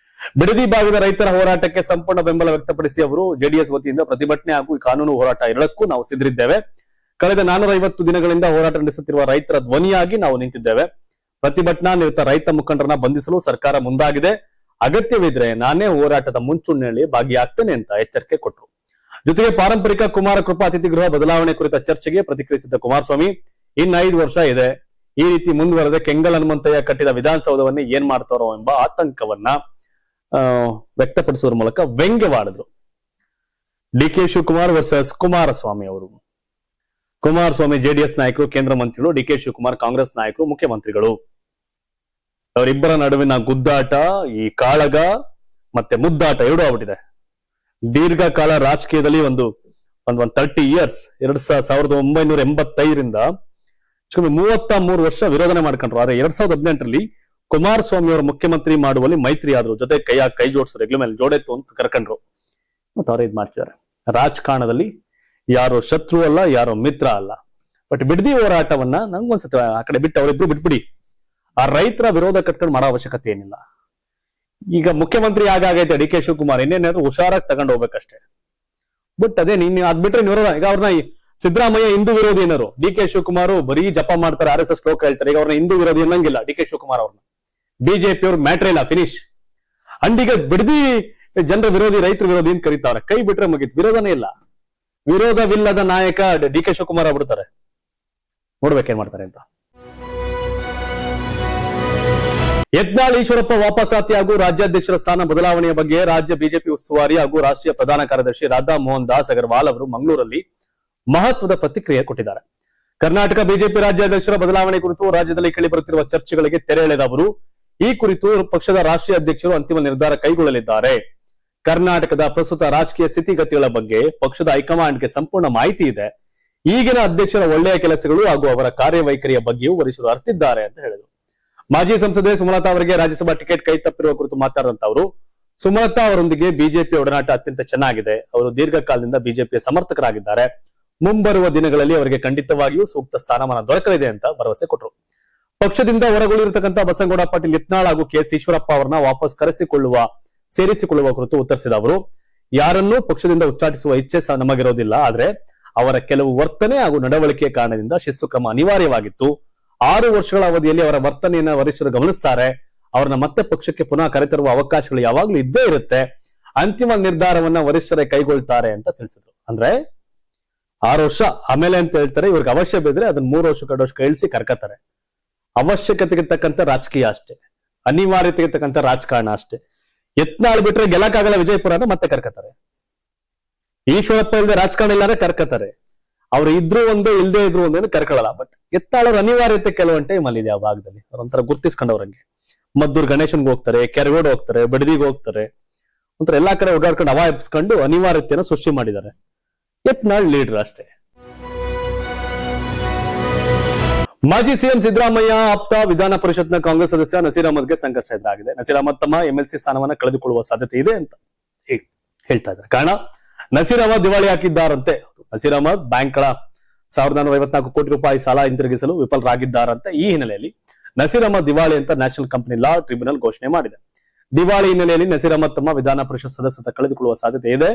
ಬಿಡದಿ ಭಾಗದ ರೈತರ ಹೋರಾಟಕ್ಕೆ ಸಂಪೂರ್ಣ ಬೆಂಬಲ ವ್ಯಕ್ತಪಡಿಸಿ ಅವರು ಜೆಡಿಎಸ್ ವತಿಯಿಂದ ಪ್ರತಿಭಟನೆ ಹಾಗೂ ಕಾನೂನು ಹೋರಾಟ ಎರಡಕ್ಕೂ ನಾವು ಸಿದ್ಧರಿದ್ದೇವೆ. ಕಳೆದ 450 ದಿನಗಳಿಂದ ಹೋರಾಟ ನಡೆಸುತ್ತಿರುವ ರೈತರ ಧ್ವನಿಯಾಗಿ ನಾವು ನಿಂತಿದ್ದೇವೆ. ಪ್ರತಿಭಟನಾ ನಿರತ ರೈತ ಮುಖಂಡರನ್ನ ಬಂಧಿಸಲು ಸರ್ಕಾರ ಮುಂದಾಗಿದೆ. ಅಗತ್ಯವಿದ್ರೆ ನಾನೇ ಹೋರಾಟದ ಮುಂಚೂಣಿಯಲ್ಲಿ ಭಾಗಿಯಾಗ್ತೇನೆ ಅಂತ ಎಚ್ಚರಿಕೆ ಕೊಟ್ಟರು. ಜೊತೆಗೆ ಪಾರಂಪರಿಕ ಕುಮಾರ ಕೃಪಾ ಅತಿಥಿ ಗೃಹ ಬದಲಾವಣೆ ಕುರಿತ ಚರ್ಚೆಗೆ ಪ್ರತಿಕ್ರಿಯಿಸಿದ್ದ ಕುಮಾರಸ್ವಾಮಿ, ಇನ್ನು 5 ವರ್ಷ ಇದೆ, ಈ ರೀತಿ ಮುಂದುವರೆದ ಕೆಂಗಲ್ ಹನುಮಂತಯ್ಯ ಕಟ್ಟಿದ ವಿಧಾನಸೌಧವನ್ನೇ ಏನ್ ಮಾಡ್ತಾರೋ ಎಂಬ ಆತಂಕವನ್ನ ವ್ಯಕ್ತಪಡಿಸುವ ಮೂಲಕ ವ್ಯಂಗ್ಯವಾಡಿದ್ರು. ಡಿಕೆ ಶಿವಕುಮಾರ್ ವರ್ಸಸ್ ಕುಮಾರಸ್ವಾಮಿ ಅವರು. ಕುಮಾರಸ್ವಾಮಿ ಜೆಡಿಎಸ್ ನಾಯಕರು, ಕೇಂದ್ರ ಮಂತ್ರಿಗಳು, ಡಿಕೆ ಶಿವಕುಮಾರ್ ಕಾಂಗ್ರೆಸ್ ನಾಯಕರು, ಮುಖ್ಯಮಂತ್ರಿಗಳು. ಅವರಿಬ್ಬರ ನಡುವಿನ ಗುದ್ದಾಟ, ಈ ಕಾಳಗ ಮತ್ತೆ ಮುದ್ದಾಟ ಎರಡೂ ಆಗ್ಬಿಟ್ಟಿದೆ. ದೀರ್ಘಕಾಲ ರಾಜಕೀಯದಲ್ಲಿ ಒಂದು 30 ಇಯರ್ಸ್ 1985ರಿಂದ 33 ವರ್ಷ ವಿರೋಧನೆ ಮಾಡ್ಕೊಂಡ್ರು. ಆದ್ರೆ 2018ರಲ್ಲಿ ಕುಮಾರಸ್ವಾಮಿ ಅವರು ಮುಖ್ಯಮಂತ್ರಿ ಮಾಡುವಲ್ಲಿ ಮೈತ್ರಿ ಆದ್ರು, ಜೊತೆ ಕೈ ಜೋಡಿಸಿದ್ರು, ಹೆಗ್ಲ ಮೇಲೆ ಜೋಡೆತ್ತು ಅಂತ ಕರ್ಕೊಂಡ್ರು. ಮತ್ತೆ ಅವ್ರ ಇದ್ ಮಾಡ್ತಿದ್ದಾರೆ. ರಾಜಕಾರಣದಲ್ಲಿ ಯಾರೋ ಶತ್ರು ಅಲ್ಲ, ಯಾರೋ ಮಿತ್ರ ಅಲ್ಲ. ಬಟ್ ಬಿಡದಿ ಹೋರಾಟವನ್ನ ನಂಗೊಂದ್ಸತಿ ಆ ಕಡೆ ಬಿಟ್ಟು ಅವರಿಬ್ರು ಬಿಟ್ಬಿಡಿ. ಆ ರೈತರ ವಿರೋಧ ಕಟ್ಕೊಂಡು ಮಾಡೋ ಅವಶ್ಯಕತೆ ಏನಿಲ್ಲ. ಈಗ ಮುಖ್ಯಮಂತ್ರಿ ಆಗಾಗೈತೆ ಡಿ ಕೆ ಶಿವಕುಮಾರ್, ಇನ್ನೇನಾದ್ರೂ ಹುಷಾರಾಗಿ ತಗೊಂಡು ಹೋಗ್ಬೇಕಷ್ಟೇ. ಬಟ್ ಅದೇ ನೀನ್ ಅದ್ ಬಿಟ್ರೆ ವಿರೋಧ. ಈಗ ಅವ್ರನ್ನ ಸಿದ್ದರಾಮಯ್ಯ ಹಿಂದೂ ವಿರೋಧಿ ಏನಾರು, ಡಿ ಕೆ ಶಿವಕುಮಾರ್ ಬರೀ ಜಪ ಮಾಡ್ತಾರೆ, RSS ಶ್ಲೋಕ ಹೇಳ್ತಾರೆ. ಈಗ ಅವ್ರನ್ನ ಹಿಂದೂ ವಿರೋಧಿ ಅನ್ನಂಗಿಲ್ಲ ಡಿ ಕೆ ಶಿವಕುಮಾರ್ ಅವ್ರನ್ನ. ಬಿಜೆಪಿ ಅವ್ರ ಮ್ಯಾಟ್ರ್ ಇಲ್ಲ, ಫಿನಿಶ್. ಅಂಡ್ ಈಗ ಬಿಡದಿ ಜನರ ವಿರೋಧಿ, ರೈತರ ವಿರೋಧಿ ಅಂತ ಕರೀತಾವ್ರೆ. ಕೈ ಬಿಟ್ರೆ ಮುಗಿತು, ವಿರೋಧನೇ ಇಲ್ಲ. ವಿರೋಧವಿಲ್ಲದ ನಾಯಕ ಡಿ ಕೆ ಶಿವಕುಮಾರ್ ಆಗ್ಬಿಡ್ತಾರೆ. ನೋಡ್ಬೇಕೇನ್ ಮಾಡ್ತಾರೆ ಅಂತ. ಯತ್ನಾಳ್ ಈಶ್ವರಪ್ಪ ವಾಪಸಾತಿ ಹಾಗೂ ರಾಜ್ಯಾಧ್ಯಕ್ಷರ ಸ್ಥಾನ ಬದಲಾವಣೆಯ ಬಗ್ಗೆ ರಾಜ್ಯ ಬಿಜೆಪಿ ಉಸ್ತುವಾರಿ ಹಾಗೂ ರಾಷ್ಟ್ರೀಯ ಪ್ರಧಾನ ಕಾರ್ಯದರ್ಶಿ ರಾಧಾ ಮೋಹನ್ ದಾಸ್ ಅಗರ್ವಾಲ್ ಅವರು ಮಂಗಳೂರಲ್ಲಿ ಮಹತ್ವದ ಪ್ರತಿಕ್ರಿಯೆ ಕೊಟ್ಟಿದ್ದಾರೆ. ಕರ್ನಾಟಕ ಬಿಜೆಪಿ ರಾಜ್ಯಾಧ್ಯಕ್ಷರ ಬದಲಾವಣೆ ಕುರಿತು ರಾಜ್ಯದಲ್ಲಿ ಕೇಳಿಬರುತ್ತಿರುವ ಚರ್ಚೆಗಳಿಗೆ ತೆರೆ ಎಳೆದ ಅವರು ಈ ಕುರಿತು ಪಕ್ಷದ ರಾಷ್ಟ್ರೀಯ ಅಧ್ಯಕ್ಷರು ಅಂತಿಮ ನಿರ್ಧಾರ ಕೈಗೊಳ್ಳಲಿದ್ದಾರೆ. ಕರ್ನಾಟಕದ ಪ್ರಸ್ತುತ ರಾಜಕೀಯ ಸ್ಥಿತಿಗತಿಗಳ ಬಗ್ಗೆ ಪಕ್ಷದ ಹೈಕಮಾಂಡ್ಗೆ ಸಂಪೂರ್ಣ ಮಾಹಿತಿ ಇದೆ. ಈಗಿನ ಅಧ್ಯಕ್ಷರ ಒಳ್ಳೆಯ ಕೆಲಸಗಳು ಹಾಗೂ ಅವರ ಕಾರ್ಯವೈಖರಿಯ ಬಗ್ಗೆಯೂ ವರಿಷ್ಠರು ಅರ್ತಿದ್ದಾರೆ ಅಂತ ಹೇಳಿದರು. ಮಾಜಿ ಸಂಸದೆ ಸುಮಲತಾ ಅವರಿಗೆ ರಾಜ್ಯಸಭಾ ಟಿಕೆಟ್ ಕೈ ತಪ್ಪಿರುವ ಕುರಿತು ಮಾತಾಡಿದಂತ ಅವರು, ಸುಮಲತಾ ಅವರೊಂದಿಗೆ ಬಿಜೆಪಿ ಒಡನಾಟ ಅತ್ಯಂತ ಚೆನ್ನಾಗಿದೆ. ಅವರು ದೀರ್ಘಕಾಲದಿಂದ ಬಿಜೆಪಿಯ ಸಮರ್ಥಕರಾಗಿದ್ದಾರೆ. ಮುಂಬರುವ ದಿನಗಳಲ್ಲಿ ಅವರಿಗೆ ಖಂಡಿತವಾಗಿಯೂ ಸೂಕ್ತ ಸ್ಥಾನಮಾನ ದೊರಕಲಿದೆ ಅಂತ ಭರವಸೆ ಕೊಟ್ಟರು. ಪಕ್ಷದಿಂದ ಹೊರಗುಳಿರತಕ್ಕಂಥ ಬಸನಗೌಡ ಪಾಟೀಲ್ ಯತ್ನಾಳ್ ಹಾಗೂ ಕೆ ಎಸ್ ಈಶ್ವರಪ್ಪ ಅವರನ್ನ ವಾಪಸ್ ಸೇರಿಸಿಕೊಳ್ಳುವ ಕುರಿತು ಉತ್ತರಿಸಿದ ಅವರು, ಯಾರನ್ನೂ ಪಕ್ಷದಿಂದ ಉಚ್ಚಾಟಿಸುವ ಇಚ್ಛೆ ನಮಗಿರೋದಿಲ್ಲ. ಆದ್ರೆ ಅವರ ಕೆಲವು ವರ್ತನೆ ಹಾಗೂ ನಡವಳಿಕೆಯ ಕಾರಣದಿಂದ ಶಿಸ್ತು ಕ್ರಮ ಅನಿವಾರ್ಯವಾಗಿತ್ತು. 6 ವರ್ಷಗಳ ಅವಧಿಯಲ್ಲಿ ಅವರ ವರ್ತನೆಯನ್ನ ವರಿಷ್ಠರು ಗಮನಿಸ್ತಾರೆ. ಅವ್ರನ್ನ ಮತ್ತೆ ಪಕ್ಷಕ್ಕೆ ಪುನಃ ಕರೆತರುವ ಅವಕಾಶಗಳು ಯಾವಾಗ್ಲೂ ಇದ್ದೇ ಇರುತ್ತೆ. ಅಂತಿಮ ನಿರ್ಧಾರವನ್ನ ವರಿಷ್ಠರೇ ಕೈಗೊಳ್ತಾರೆ ಅಂತ ತಿಳಿಸಿದ್ರು. ಅಂದ್ರೆ 6 ವರ್ಷ ಆಮೇಲೆ ಅಂತ ಹೇಳ್ತಾರೆ. ಇವ್ರಿಗೆ ಅವಶ್ಯ ಬಿದ್ರೆ ಅದನ್ನ 3 ವರ್ಷ 2 ವರ್ಷ ಕಳಿಸಿ ಕರ್ಕತಾರೆ. ಅವಶ್ಯಕತೆಗೆ ತಕ್ಕಂತ ರಾಜಕೀಯ ಅಷ್ಟೇ, ಅನಿವಾರ್ಯತೆಗೆ ತಕ್ಕಂತ ರಾಜಕಾರಣ ಅಷ್ಟೇ. ಯತ್ನಾಳ್ ಬಿಟ್ರೆ ಗೆಲ್ಲಕ್ಕಾಗಲ್ಲ ವಿಜಯಪುರನ ಮತ್ತೆ ಕರ್ಕತಾರೆ. ಈಶ್ವರಪ್ಪ ಇಲ್ಲದೆ ರಾಜಕಾರಣ ಇಲ್ಲಾಂದ್ರೆ ಕರ್ಕತಾರೆ. ಅವ್ರು ಇದ್ರು ಒಂದು ಇಲ್ದೇ ಇದ್ರು ಒಂದು ಕರ್ಕೊಳ್ಳಲ್ಲ. ಬಟ್ ಯತ್ನಾಳವ್ರ ಅನಿವಾರ್ಯತೆ ಕೆಲವೊಂದು ಟೈಮ್ ಅಲ್ಲಿ ಇದೆ ಆ ಭಾಗದಲ್ಲಿ. ಅವ್ರೊಂಥರ ಗುರ್ತಿಸ್ಕೊಂಡವ್ರಂಗೆ ಮದ್ದೂರ್ ಗಣೇಶನ್ಗೆ ಹೋಗ್ತಾರೆ, ಕೆರಗೋಡ್ ಹೋಗ್ತಾರೆ, ಬಿಡದಿಗೆ ಹೋಗ್ತಾರೆ, ಒಂಥರ ಎಲ್ಲಾ ಕಡೆ ಓಡಾಡ್ಕೊಂಡು ಹವಾ ಎಬ್ಸ್ಕೊಂಡು ಅನಿವಾರ್ಯತೆಯನ್ನು ಸೃಷ್ಟಿ ಮಾಡಿದ್ದಾರೆ. ಯತ್ನಾಳ್ ಲೀಡರ್ ಅಷ್ಟೇ. ಮಾಜಿ ಸಿಎಂ ಸಿದ್ದರಾಮಯ್ಯ ಆಪ್ತ ವಿಧಾನ ಪರಿಷತ್ನ ಕಾಂಗ್ರೆಸ್ ಸದಸ್ಯ ನಸೀರ್ ಅಹಮದ್ಗೆ ಸಂಕಷ್ಟ ಎದುರಾಗಿದೆ. ನಸೀರ್ ಅಹಮದ್ ತಮ್ಮ MLC ಸ್ಥಾನವನ್ನ ಕಳೆದುಕೊಳ್ಳುವ ಸಾಧ್ಯತೆ ಇದೆ ಅಂತ ಹೇಳ್ತಾ ಇದ್ದಾರೆ. ಕಾರಣ ನಸೀರ್ ಅಹಮದ್ ದಿವಾಳಿ ಹಾಕಿದ್ದಾರಂತೆ. ನಸೀರ್ ಅಹಮದ್ ಬ್ಯಾಂಕ್ಗಳ 1454 ಕೋಟಿ ರೂಪಾಯಿ ಸಾಲ ಹಿಂತಿರುಗಿಸಲು ವಿಫಲರಾಗಿದ್ದಾರಂತೆ. ಈ ಹಿನ್ನೆಲೆಯಲ್ಲಿ ನಸೀರ್ ಅಹಮದ್ ದಿವಾಳಿ ಅಂತ ನ್ಯಾಷನಲ್ ಕಂಪನಿ ಲಾ ಟ್ರಿಬ್ಯುನಲ್ ಘೋಷಣೆ ಮಾಡಿದೆ. ದಿವಾಳಿ ಹಿನ್ನೆಲೆಯಲ್ಲಿ ನಸೀರ್ ಅಹಮದ್ ತಮ್ಮ ವಿಧಾನ ಪರಿಷತ್ ಸದಸ್ಯತ್ವ ಕಳೆದುಕೊಳ್ಳುವ ಸಾಧ್ಯತೆ ಇದೆ.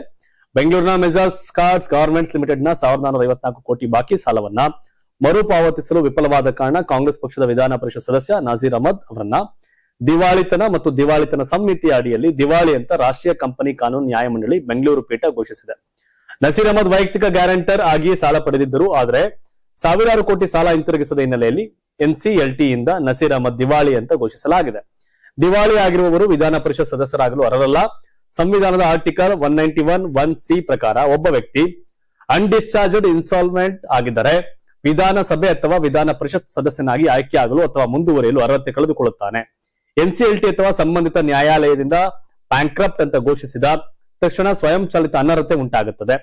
ಬೆಂಗಳೂರಿನ ಮೆಜಾಸ್ ಕಾರ್ಡ್ಸ್ ಗವರ್ಮೆಂಟ್ಸ್ ಲಿಮಿಟೆಡ್ ನ 1454 ಕೋಟಿ ಬಾಕಿ ಸಾಲವನ್ನ ಮರುಪಾವತಿಸಲು ವಿಫಲವಾದ ಕಾರಣ ಕಾಂಗ್ರೆಸ್ ಪಕ್ಷದ ವಿಧಾನ ಪರಿಷತ್ ಸದಸ್ಯ ನಸೀರ್ ಅಹಮದ್ ಅವರನ್ನ ದಿವಾಳಿತನ ಮತ್ತು ದಿವಾಳಿತನ ಸಮಿತಿಯ ಅಡಿಯಲ್ಲಿ ದಿವಾಳಿ ಅಂತ ರಾಷ್ಟ್ರೀಯ ಕಂಪನಿ ಕಾನೂನು ನ್ಯಾಯಮಂಡಳಿ ಬೆಂಗಳೂರು ಪೀಠ ಘೋಷಿಸಿದೆ. ನಸೀರ್ ಅಹಮದ್ ವೈಯಕ್ತಿಕ ಗ್ಯಾರಂಟರ್ ಆಗಿ ಸಾಲ ಪಡೆದಿದ್ದರು. ಆದರೆ ಸಾವಿರಾರು ಕೋಟಿ ಸಾಲ ಹಿಂತಿರುಗಿಸದ ಹಿನ್ನೆಲೆಯಲ್ಲಿ NCLT ಯಿಂದ ನಸೀರ್ ಅಹಮದ್ ದಿವಾಳಿ ಅಂತ ಘೋಷಿಸಲಾಗಿದೆ. ದಿವಾಳಿ ಆಗಿರುವವರು ವಿಧಾನ ಪರಿಷತ್ ಸದಸ್ಯರಾಗಲು ಅರ್ಹರಲ್ಲ. ಸಂವಿಧಾನದ ಆರ್ಟಿಕಲ್ 191(1)(c) ಪ್ರಕಾರ ಒಬ್ಬ ವ್ಯಕ್ತಿ ಅನ್ಡಿಸ್ಚಾರ್ಜ್ಡ್ ಇನ್ಸಾಲ್ವೆಂಟ್ ಆಗಿದ್ದರೆ ವಿಧಾನಸಭೆ ಅಥವಾ ವಿಧಾನ ಪರಿಷತ್ ಸದಸ್ಯನಾಗಿ ಆಯ್ಕೆಯಾಗಲು ಅಥವಾ ಮುಂದುವರಿಯಲು ಅರ್ಹತೆ ಕಳೆದುಕೊಳ್ಳುತ್ತಾನೆ. NCLT ಅಥವಾ ಸಂಬಂಧಿತ ನ್ಯಾಯಾಲಯದಿಂದ ಬ್ಯಾಂಕ್ರಪ್ಟ್ ಅಂತ ಘೋಷಿಸಿದ ತಕ್ಷಣ ಸ್ವಯಂ ಚಾಲಿತ ಅನರ್ಹತೆ ಉಂಟಾಗುತ್ತದೆ.